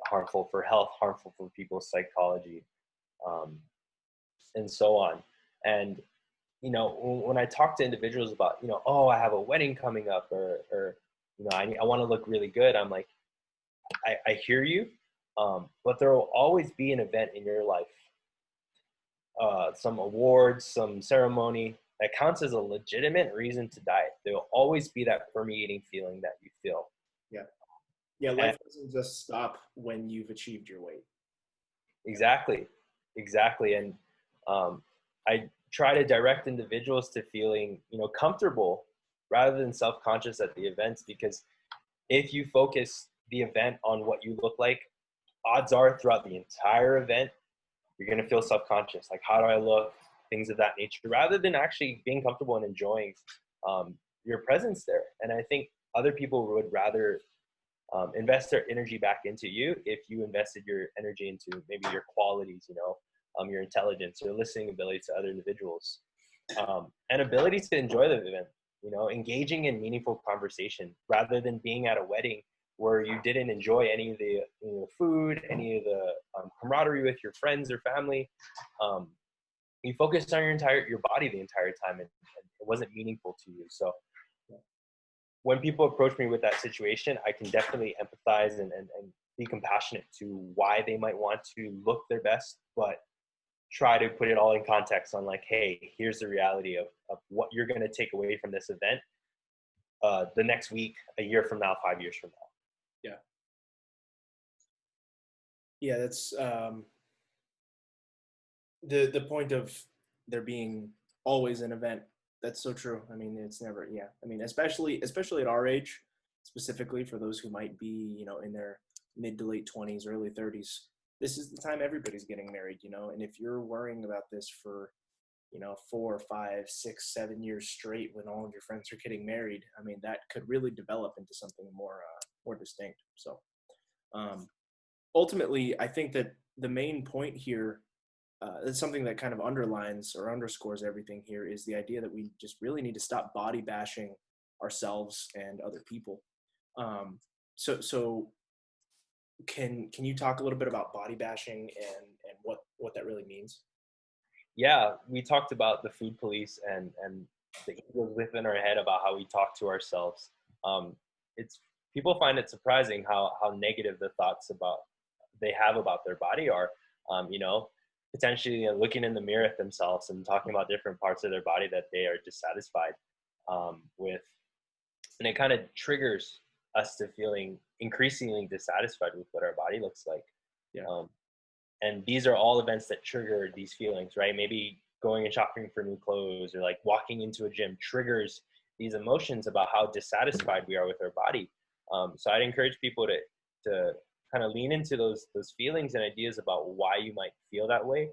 harmful for health, harmful for people's psychology, um, and so on. And, when I talk to individuals about, oh, I have a wedding coming up, or I want to look really good. I'm like, I hear you, but there will always be an event in your life, some awards, some ceremony that counts as a legitimate reason to diet. There will always be that permeating feeling that you feel. Yeah. Yeah. And Life doesn't just stop when you've achieved your weight. exactly. And I try to direct individuals to feeling, comfortable rather than self-conscious at the events, because if you focus the event on what you look like, odds are throughout the entire event, you're going to feel self-conscious. Like, how do I look? Things of that nature, rather than actually being comfortable and enjoying your presence there. And I think other people would rather invest their energy back into you if you invested your energy into maybe your qualities, your intelligence, your listening ability to other individuals, and ability to enjoy the event, engaging in meaningful conversation rather than being at a wedding where you didn't enjoy any of the food, any of the camaraderie with your friends or family. You focused on your body the entire time, and it wasn't meaningful to you. So when people approach me with that situation, I can definitely empathize and be compassionate to why they might want to look their best, but try to put it all in context on like, hey, here's the reality of what you're going to take away from this event the next week, a year from now, 5 years from now. Yeah. Yeah, that's the point of there being always an event. That's so true. I mean, it's never, yeah. I mean, especially at our age, specifically for those who might be, in their mid to late 20s, early 30s. This is the time everybody's getting married, and if you're worrying about this for 4, 5, 6, 7 years straight when all of your friends are getting married, I mean, that could really develop into something more distinct. So ultimately, I think that the main point here, it's something that kind of underlines or underscores everything here, is the idea that we just really need to stop body bashing ourselves and other people. So can you talk a little bit about body bashing and what that really means? Yeah, we talked about the food police and the egos within our head about how we talk to ourselves. It's People find it surprising how negative the thoughts about they have about their body are. Potentially looking in the mirror at themselves and talking about different parts of their body that they are dissatisfied with, and it kind of triggers us to feeling increasingly dissatisfied with what our body looks like. Yeah. And these are all events that trigger these feelings, right? Maybe going and shopping for new clothes or like walking into a gym triggers these emotions about how dissatisfied we are with our body. So I'd encourage people to kind of lean into those feelings and ideas about why you might feel that way.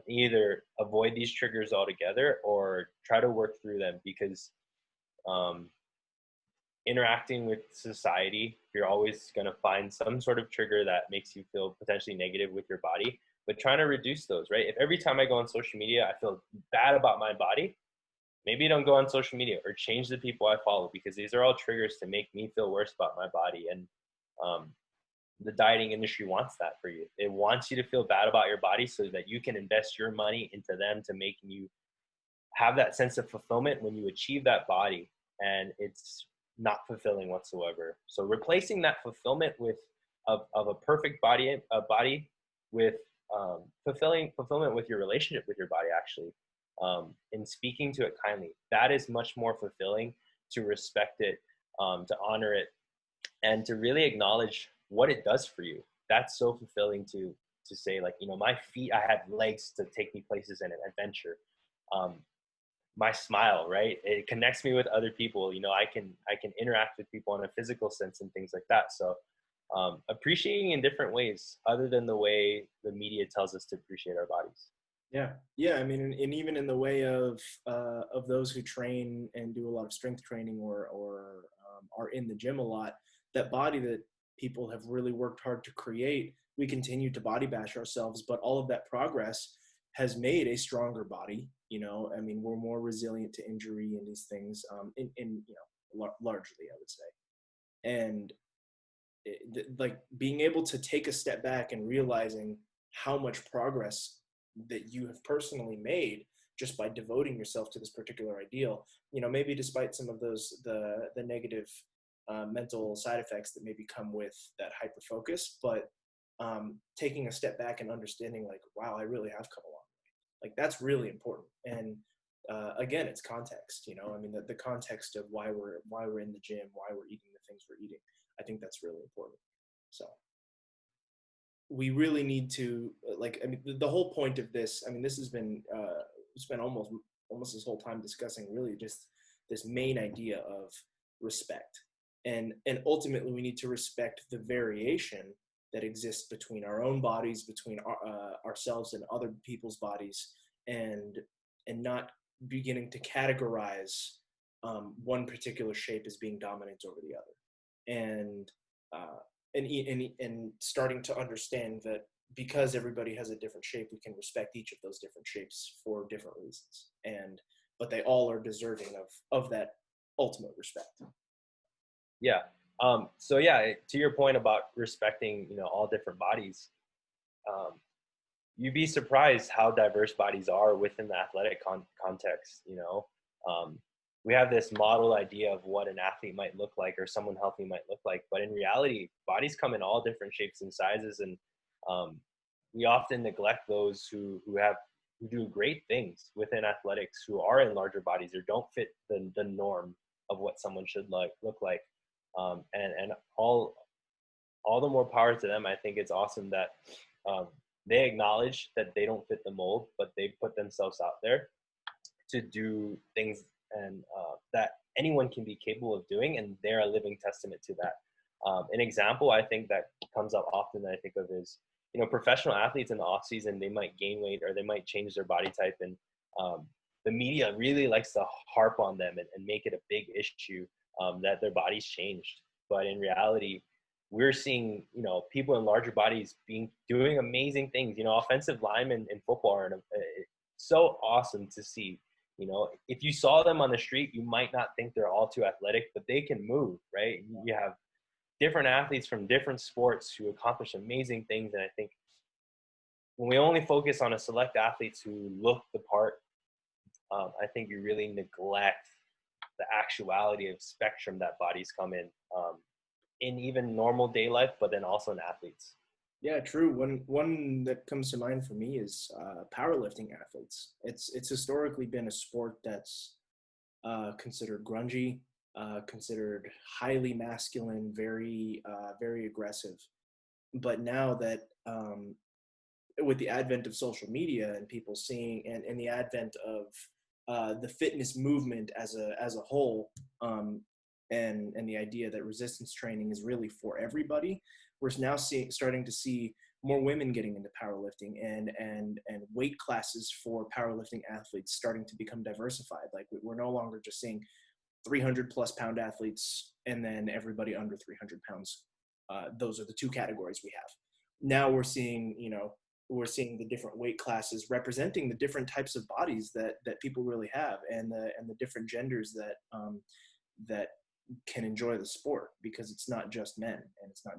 Either avoid these triggers altogether or try to work through them, because interacting with society, you're always going to find some sort of trigger that makes you feel potentially negative with your body, but trying to reduce those, right? If every time I go on social media, I feel bad about my body, maybe don't go on social media or change the people I follow, because these are all triggers to make me feel worse about my body. And the dieting industry wants that for you. It wants you to feel bad about your body so that you can invest your money into them to making you have that sense of fulfillment when you achieve that body. And it's not fulfilling whatsoever. So replacing that fulfillment with of a perfect body, with fulfillment with your relationship with your body, actually, and speaking to it kindly, that is much more fulfilling. To respect it, to honor it, and to really acknowledge what it does for you. That's so fulfilling to say, like, my feet, I had legs to take me places in an adventure. My smile, right? It connects me with other people. I can interact with people in a physical sense and things like that. So appreciating in different ways other than the way the media tells us to appreciate our bodies. Yeah. I mean, and even in the way of those who train and do a lot of strength training or are in the gym a lot, that body that people have really worked hard to create, we continue to body bash ourselves, but all of that progress has made a stronger body. You know, I mean, we're more resilient to injury and these things, in largely, I would say. And like being able to take a step back and realizing how much progress that you have personally made just by devoting yourself to this particular ideal, you know, maybe despite some of those the negative mental side effects that maybe come with that hyper focus, but taking a step back and understanding like, wow, I really have come a long way. Like that's really important. And again, it's context. You know, I mean, the context of why we're in the gym, why we're eating the things we're eating. I think that's really important. So we really need to like. I mean, the whole point of this. I mean, this has been spent almost this whole time discussing really just this main idea of respect, and ultimately we need to respect the variation that exists between our own bodies, between ourselves and other people's bodies, and not beginning to categorize one particular shape as being dominant over the other, and uh, and starting to understand that because everybody has a different shape, we can respect each of those different shapes for different reasons, and but they all are deserving of that ultimate respect. Yeah. So yeah, to your point about respecting, all different bodies, um, you'd be surprised how diverse bodies are within the athletic context. Um, we have this model idea of what an athlete might look like or someone healthy might look like, but in reality, bodies come in all different shapes and sizes, and um, we often neglect those who do great things within athletics, who are in larger bodies or don't fit the norm of what someone should look like. And all the more power to them. I think it's awesome that um, they acknowledge that they don't fit the mold, but they put themselves out there to do things and that anyone can be capable of doing, and they're a living testament to that. An example I think that comes up often that I think of is, professional athletes in the off season, they might gain weight or they might change their body type, and um, the media really likes to harp on them and make it a big issue, that their bodies changed. But in reality, we're seeing, people in larger bodies doing amazing things. Offensive linemen in football are so awesome to see. If you saw them on the street, you might not think they're all too athletic, but they can move, right? You have different athletes from different sports who accomplish amazing things. And I think when we only focus on a select athletes who look the part, I think you really neglect the actuality of spectrum that bodies come in even normal day life, but then also in athletes. Yeah, true. One that comes to mind for me is powerlifting athletes. It's historically been a sport that's considered grungy, considered highly masculine, very aggressive. But now that with the advent of social media and people seeing and the advent of the fitness movement as a whole, and the idea that resistance training is really for everybody, we're now starting to see more women getting into powerlifting, and weight classes for powerlifting athletes starting to become diversified. Like we're no longer just seeing 300 plus pound athletes and then everybody under 300 pounds. Those are the two categories we have. Now we're seeing the different weight classes representing the different types of bodies that people really have, and the different genders that can enjoy the sport, because it's not just men, and it's not,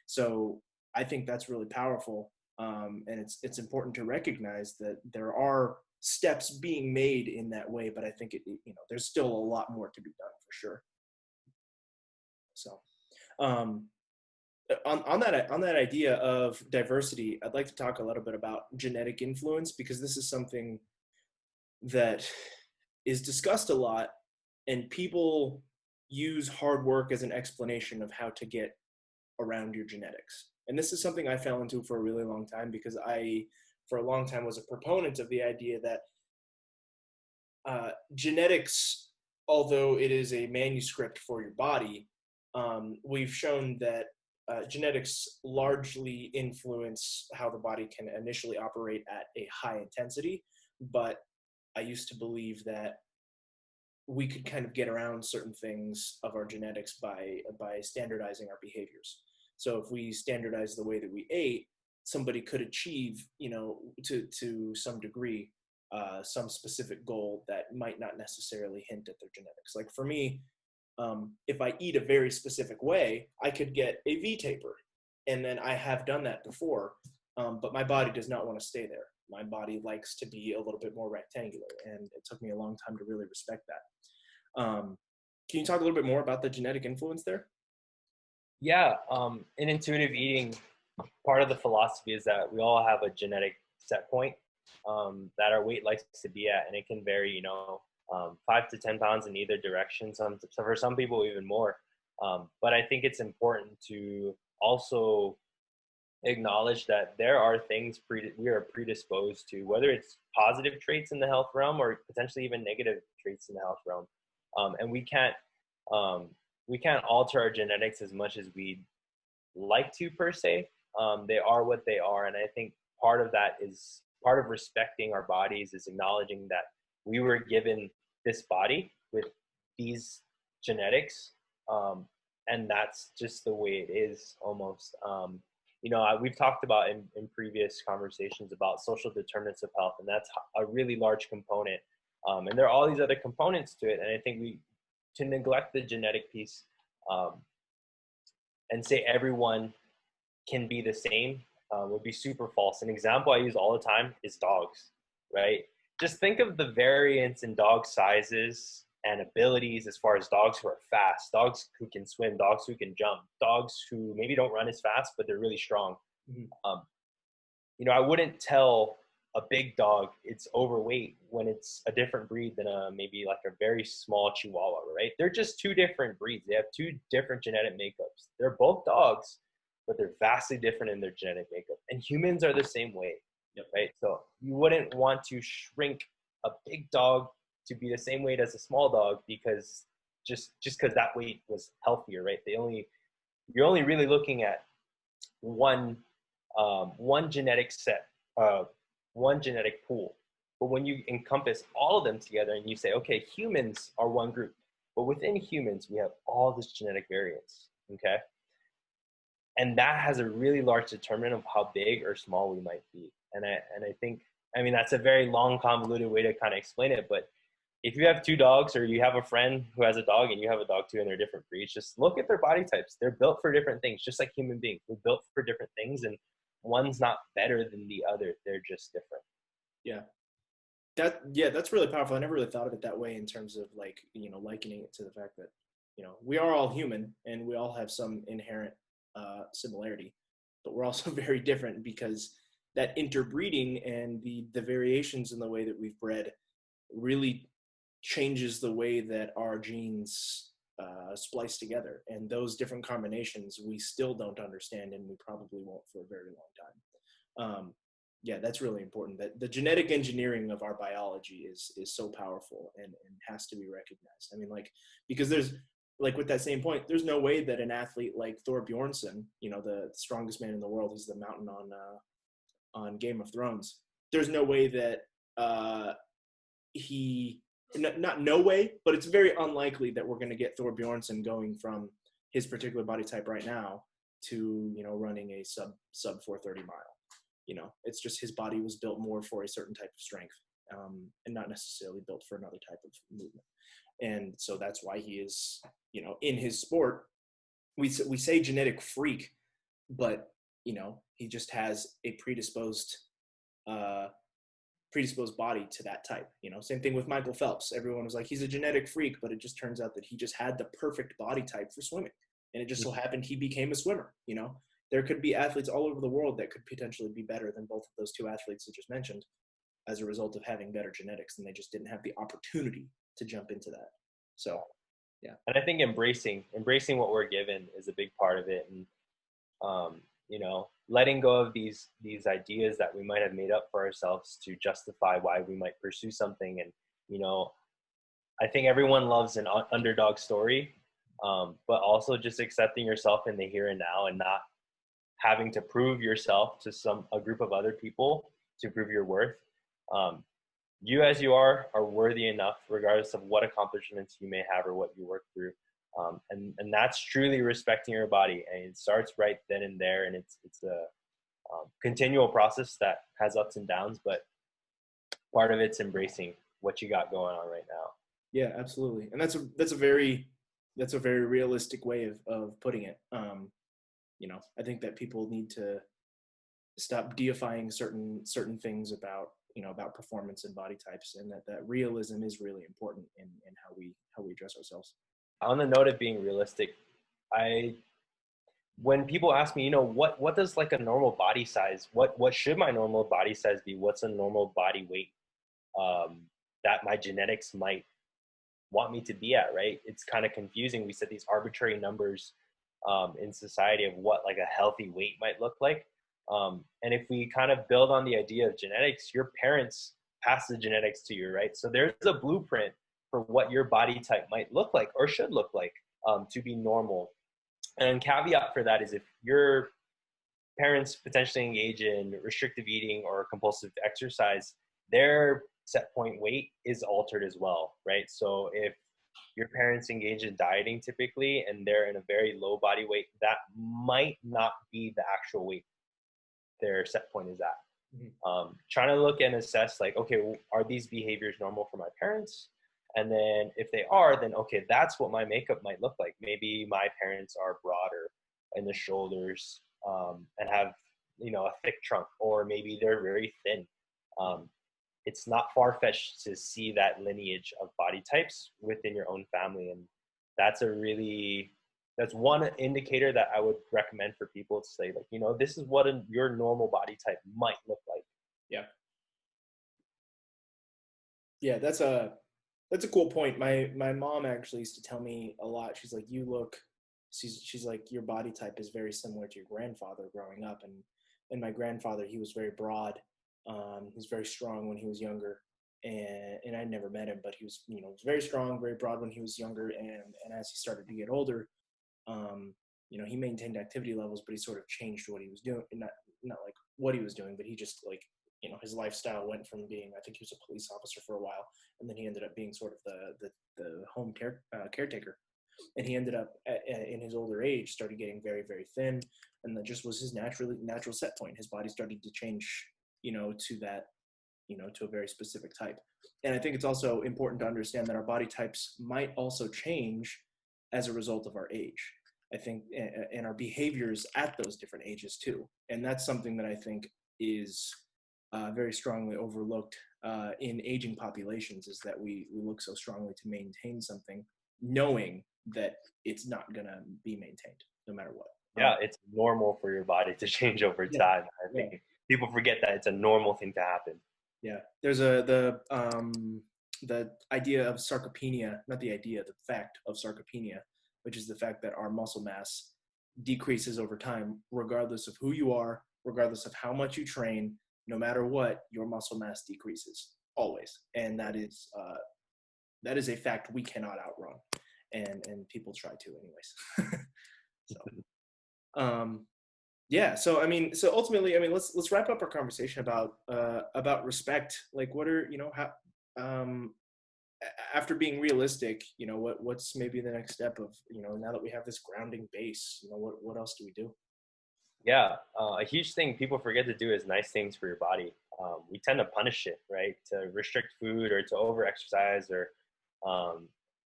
so I think that's really powerful. And it's important to recognize that there are steps being made in that way, but I think there's still a lot more to be done for sure. So um, on that idea of diversity, I'd like to talk a little bit about genetic influence, because this is something that is discussed a lot, and people use hard work as an explanation of how to get around your genetics. And this is something I fell into for a really long time, because I, for a long time, was a proponent of the idea that genetics, although it is a manuscript for your body, we've shown that genetics largely influence how the body can initially operate at a high intensity, but I used to believe that we could kind of get around certain things of our genetics by standardizing our behaviors. So if we standardize the way that we ate, somebody could achieve, to some degree, some specific goal that might not necessarily hint at their genetics. Like for me, if I eat a very specific way, I could get a V taper. And then I have done that before, but my body does not want to stay there. My body likes to be a little bit more rectangular, and it took me a long time to really respect that. Can you talk a little bit more about the genetic influence there? Yeah, in intuitive eating, part of the philosophy is that we all have a genetic set point that our weight likes to be at, and it can vary, 5 to 10 pounds in either direction. So for some people, even more. But I think it's important to also acknowledge that there are things we are predisposed to, whether it's positive traits in the health realm or potentially even negative traits in the health realm. And we can't alter our genetics as much as we'd like to per se. They are what they are, and I think part of respecting our bodies is acknowledging that we were given this body with these genetics, and that's just the way it is almost. We've talked about in previous conversations about social determinants of health, and that's a really large component. And there are all these other components to it, and I think to neglect the genetic piece and say everyone can be the same would be super false. An example I use all the time is dogs, right? Just think of the variance in dog sizes and abilities as far as dogs who are fast, dogs who can swim, dogs who can jump, dogs who maybe don't run as fast, but they're really strong. Mm-hmm. I wouldn't tell a big dog it's overweight when it's a different breed than maybe like a very small Chihuahua, right? They're just two different breeds. They have two different genetic makeups. They're both dogs, but they're vastly different in their genetic makeup. And humans are the same way, right? So you wouldn't want to shrink a big dog to be the same weight as a small dog because just because that weight was healthier, right? You're only really looking at one genetic set, one genetic pool. But when you encompass all of them together and you say, okay, humans are one group, but within humans, we have all this genetic variance, okay? And that has a really large determinant of how big or small we might be. And I think, that's a very long, convoluted way to kind of explain it, but if you have two dogs or you have a friend who has a dog and you have a dog too and they're different breeds, just look at their body types. They're built for different things, just like human beings. We're built for different things, and one's not better than the other. They're just different. Yeah. That's really powerful. I never really thought of it that way in terms of likening it to the fact that, we are all human and we all have some inherent similarity, but we're also very different because that interbreeding and the variations in the way that we've bred really changes the way that our genes splice together. And those different combinations we still don't understand, and we probably won't for a very long time. That's really important. That the genetic engineering of our biology is so powerful and has to be recognized. Because there's, with that same point, there's no way that an athlete like Thor Bjornsson, the strongest man in the world, he's the mountain on Game of Thrones. There's no way that not no way, but it's very unlikely that we're going to get Thor Bjornsson going from his particular body type right now to, running a sub 430 mile. It's just his body was built more for a certain type of strength and not necessarily built for another type of movement. And so that's why he is, in his sport, we say genetic freak, but, he just has a predisposed body to that type. Same thing with Michael Phelps. Everyone was like, he's a genetic freak, but it just turns out that he just had the perfect body type for swimming. And it just so happened he became a swimmer. There could be athletes all over the world that could potentially be better than both of those two athletes I just mentioned as a result of having better genetics, and they just didn't have the opportunity to jump into that. So, yeah. And I think embracing what we're given is a big part of it. And, letting go of these ideas that we might have made up for ourselves to justify why we might pursue something. And, I think everyone loves an underdog story, but also just accepting yourself in the here and now and not having to prove yourself to a group of other people to prove your worth. Um, you as you are worthy enough, regardless of what accomplishments you may have or what you work through. And that's truly respecting your body, and it starts right then and there. And it's a continual process that has ups and downs, but part of it's embracing what you got going on right now. Yeah, absolutely. And that's a very realistic way of putting it. I think that people need to stop deifying certain things about about performance and body types, and that realism is really important in how we address ourselves. On the note of being realistic, I when people ask me, what does like a normal body size, what should my normal body size be? What's a normal body weight that my genetics might want me to be at, right? It's kind of confusing. We set these arbitrary numbers in society of what like a healthy weight might look like. And if we kind of build on the idea of genetics, your parents pass the genetics to you, right? So there's a blueprint for what your body type might look like or should look like to be normal. And caveat for that is if your parents potentially engage in restrictive eating or compulsive exercise, their set point weight is altered as well, right? So if your parents engage in dieting typically and they're in a very low body weight, that might not be the actual weight their set point is at. Trying to look and assess like, okay, well, are these behaviors normal for my parents? And then if they are, then okay, that's what my makeup might look like. Maybe my parents are broader in the shoulders and have, a thick trunk, or maybe they're very thin. It's not far-fetched to see that lineage of body types within your own family. And that's that's one indicator that I would recommend for people to say, like, this is what your normal body type might look like. Yeah. Yeah, that's a cool point. My mom actually used to tell me a lot. She's like, she's like, your body type is very similar to your grandfather growing up. And my grandfather, he was very broad. He was very strong when he was younger. And I never met him, but he was, was very strong, very broad when he was younger. And as he started to get older, he maintained activity levels, but he sort of changed what he was doing. Not like what he was doing, but he just like, his lifestyle went from being, I think he was a police officer for a while, and then he ended up being sort of the home caretaker. And he ended up in his older age started getting very, very thin, and that just was his natural set point. His body started to change, to that, to a very specific type. And I think it's also important to understand that our body types might also change as a result of our age. I think, and our behaviors at those different ages too. And that's something that I think is very strongly overlooked in aging populations, is that we look so strongly to maintain something, knowing that it's not going to be maintained no matter what. Yeah, it's normal for your body to change over time. I think people forget that it's a normal thing to happen. Yeah, there's the idea of sarcopenia, not the idea, the fact of sarcopenia, which is the fact that our muscle mass decreases over time, regardless of who you are, regardless of how much you train, no matter what, your muscle mass decreases always. And that is a fact we cannot outrun. And people try to anyways. So so ultimately, let's wrap up our conversation about respect. Like, what are, how, after being realistic, what's maybe the next step of, now that we have this grounding base, what else do we do? Yeah, a huge thing people forget to do is nice things for your body. We tend to punish it, right? To restrict food or to over-exercise or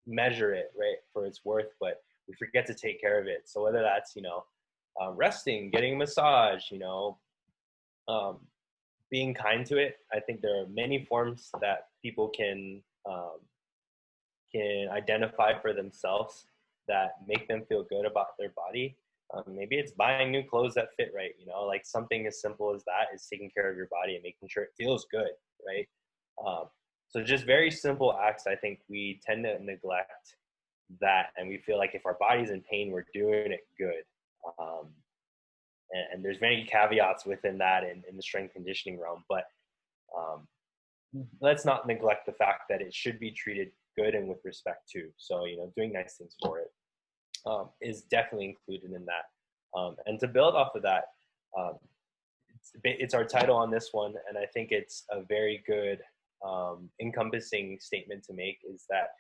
measure it, right, for its worth, but we forget to take care of it. So whether that's, resting, getting a massage, being kind to it. I think there are many forms that people can identify for themselves that make them feel good about their body. Maybe it's buying new clothes that fit right, like something as simple as that is taking care of your body and making sure it feels good, right? So just very simple acts. I think we tend to neglect that, and we feel like if our body's in pain, we're doing it good. And there's many caveats within that in the strength conditioning realm, but let's not neglect the fact that it should be treated good and with respect too. So, doing nice things for it. is definitely included in that. And to build off of that, um, it's our title on this one, and I think it's a very good encompassing statement to make, is that,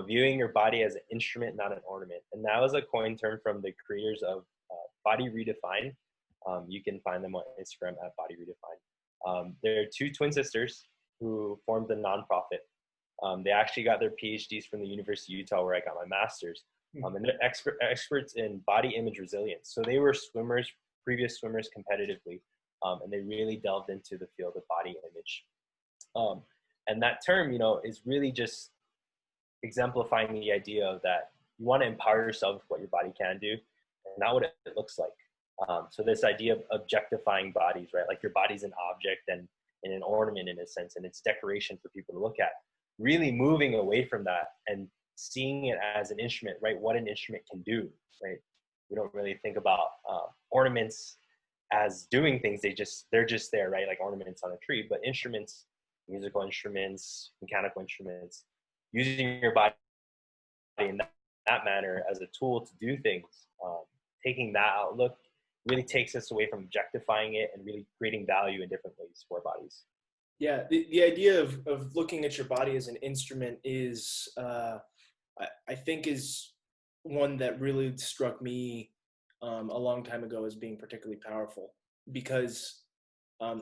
viewing your body as an instrument, not an ornament. And that was a coined term from the creators of Body Redefined. You can find them on Instagram at Body Redefined. They're two twin sisters who formed a nonprofit. They actually got their PhDs from the University of Utah, where I got my master's. And they're experts in body image resilience. So they were swimmers, previous swimmers competitively, and they really delved into the field of body image. And that term, is really just exemplifying the idea of that you want to empower yourself with what your body can do, and not what it looks like. So this idea of objectifying bodies, right? Like your body's an object and an ornament in a sense, and it's decoration for people to look at. Really moving away from that and seeing it as an instrument, right? What an instrument can do, right? We don't really think about ornaments as doing things. They're just there, right? Like ornaments on a tree. But instruments, musical instruments, mechanical instruments, using your body in that manner as a tool to do things, taking that outlook really takes us away from objectifying it and really creating value in different ways for our bodies. Yeah, the idea of looking at your body as an instrument is, I think, is one that really struck me a long time ago as being particularly powerful, because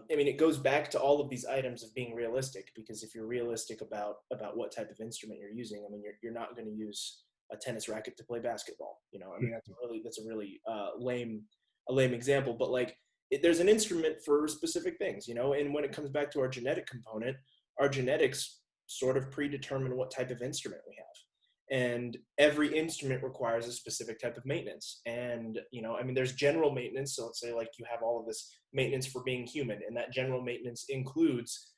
it goes back to all of these items of being realistic. Because if you're realistic about what type of instrument you're using, you're not going to use a tennis racket to play basketball. That's a really lame example, but like, there's an instrument for specific things, and when it comes back to our genetic component, our genetics sort of predetermine what type of instrument we have. And every instrument requires a specific type of maintenance. And, there's general maintenance. So let's say, like, you have all of this maintenance for being human, and that general maintenance includes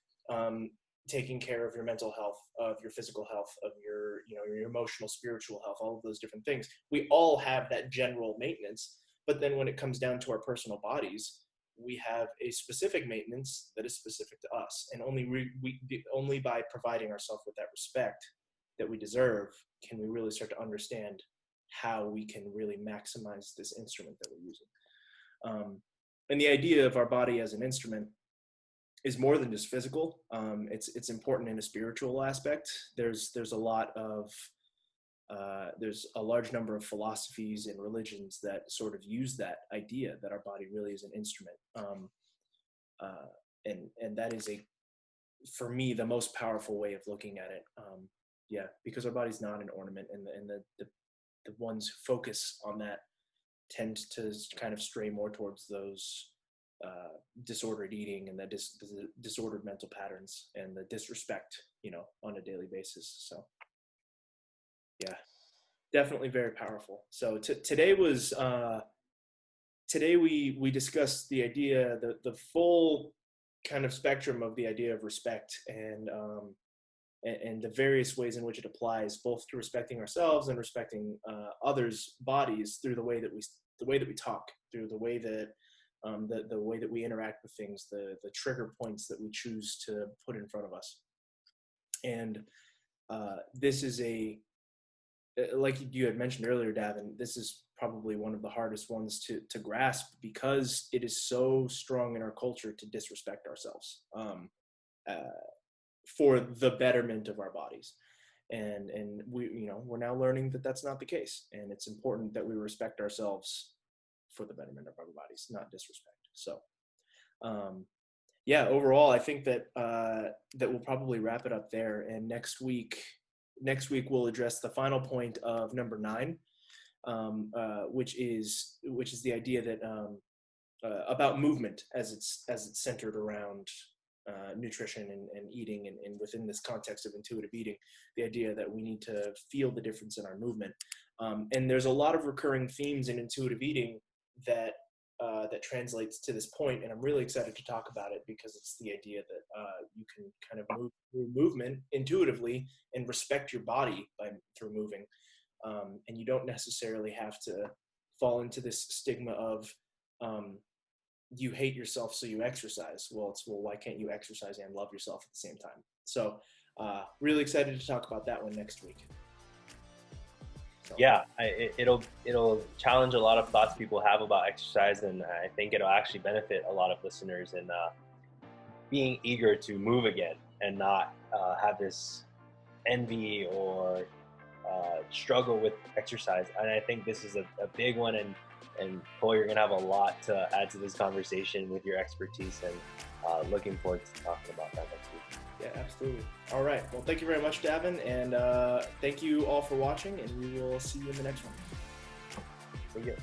taking care of your mental health, of your physical health, of your, your emotional, spiritual health, all of those different things. We all have that general maintenance. But then when it comes down to our personal bodies, we have a specific maintenance that is specific to us. And only by providing ourselves with that respect that we deserve can we really start to understand how we can really maximize this instrument that we're using. And the idea of our body as an instrument is more than just physical. It's important in a spiritual aspect. There's a large number of philosophies and religions that sort of use that idea that our body really is an instrument. And that is, for me, the most powerful way of looking at it. Because our body's not an ornament, and the ones who focus on that tend to kind of stray more towards those disordered eating and the disordered mental patterns and the disrespect, on a daily basis. So yeah, definitely very powerful. So today we discussed the idea, the full kind of spectrum of the idea of respect, and the various ways in which it applies, both to respecting ourselves and respecting others' bodies, through the way that we talk, through the way that the way that we interact with things, the trigger points that we choose to put in front of us. And this is like you had mentioned earlier, Davin, this is probably one of the hardest ones to grasp, because it is so strong in our culture to disrespect ourselves for the betterment of our bodies. And we're now learning that that's not the case. And it's important that we respect ourselves for the betterment of our bodies, not disrespect. So, overall, I think that we'll probably wrap it up there. And next week we'll address the final point of number 9, which is the idea that about movement as it's centered around nutrition and eating, and within this context of intuitive eating, the idea that we need to feel the difference in our movement. And there's a lot of recurring themes in intuitive eating that translates to this point, and I'm really excited to talk about it, because it's the idea that you can kind of move through movement intuitively and respect your body through moving, and you don't necessarily have to fall into this stigma of you hate yourself so you exercise. Well, why can't you exercise and love yourself at the same time? So really excited to talk about that one next week. So. Yeah, it'll challenge a lot of thoughts people have about exercise, and I think it'll actually benefit a lot of listeners in being eager to move again and not have this envy or struggle with exercise. And I think this is a big one, and Cole, you're gonna have a lot to add to this conversation with your expertise, and looking forward to talking about that next week. Yeah, absolutely. All right. Well, thank you very much, Davin, and thank you all for watching, and we will see you in the next one. See you.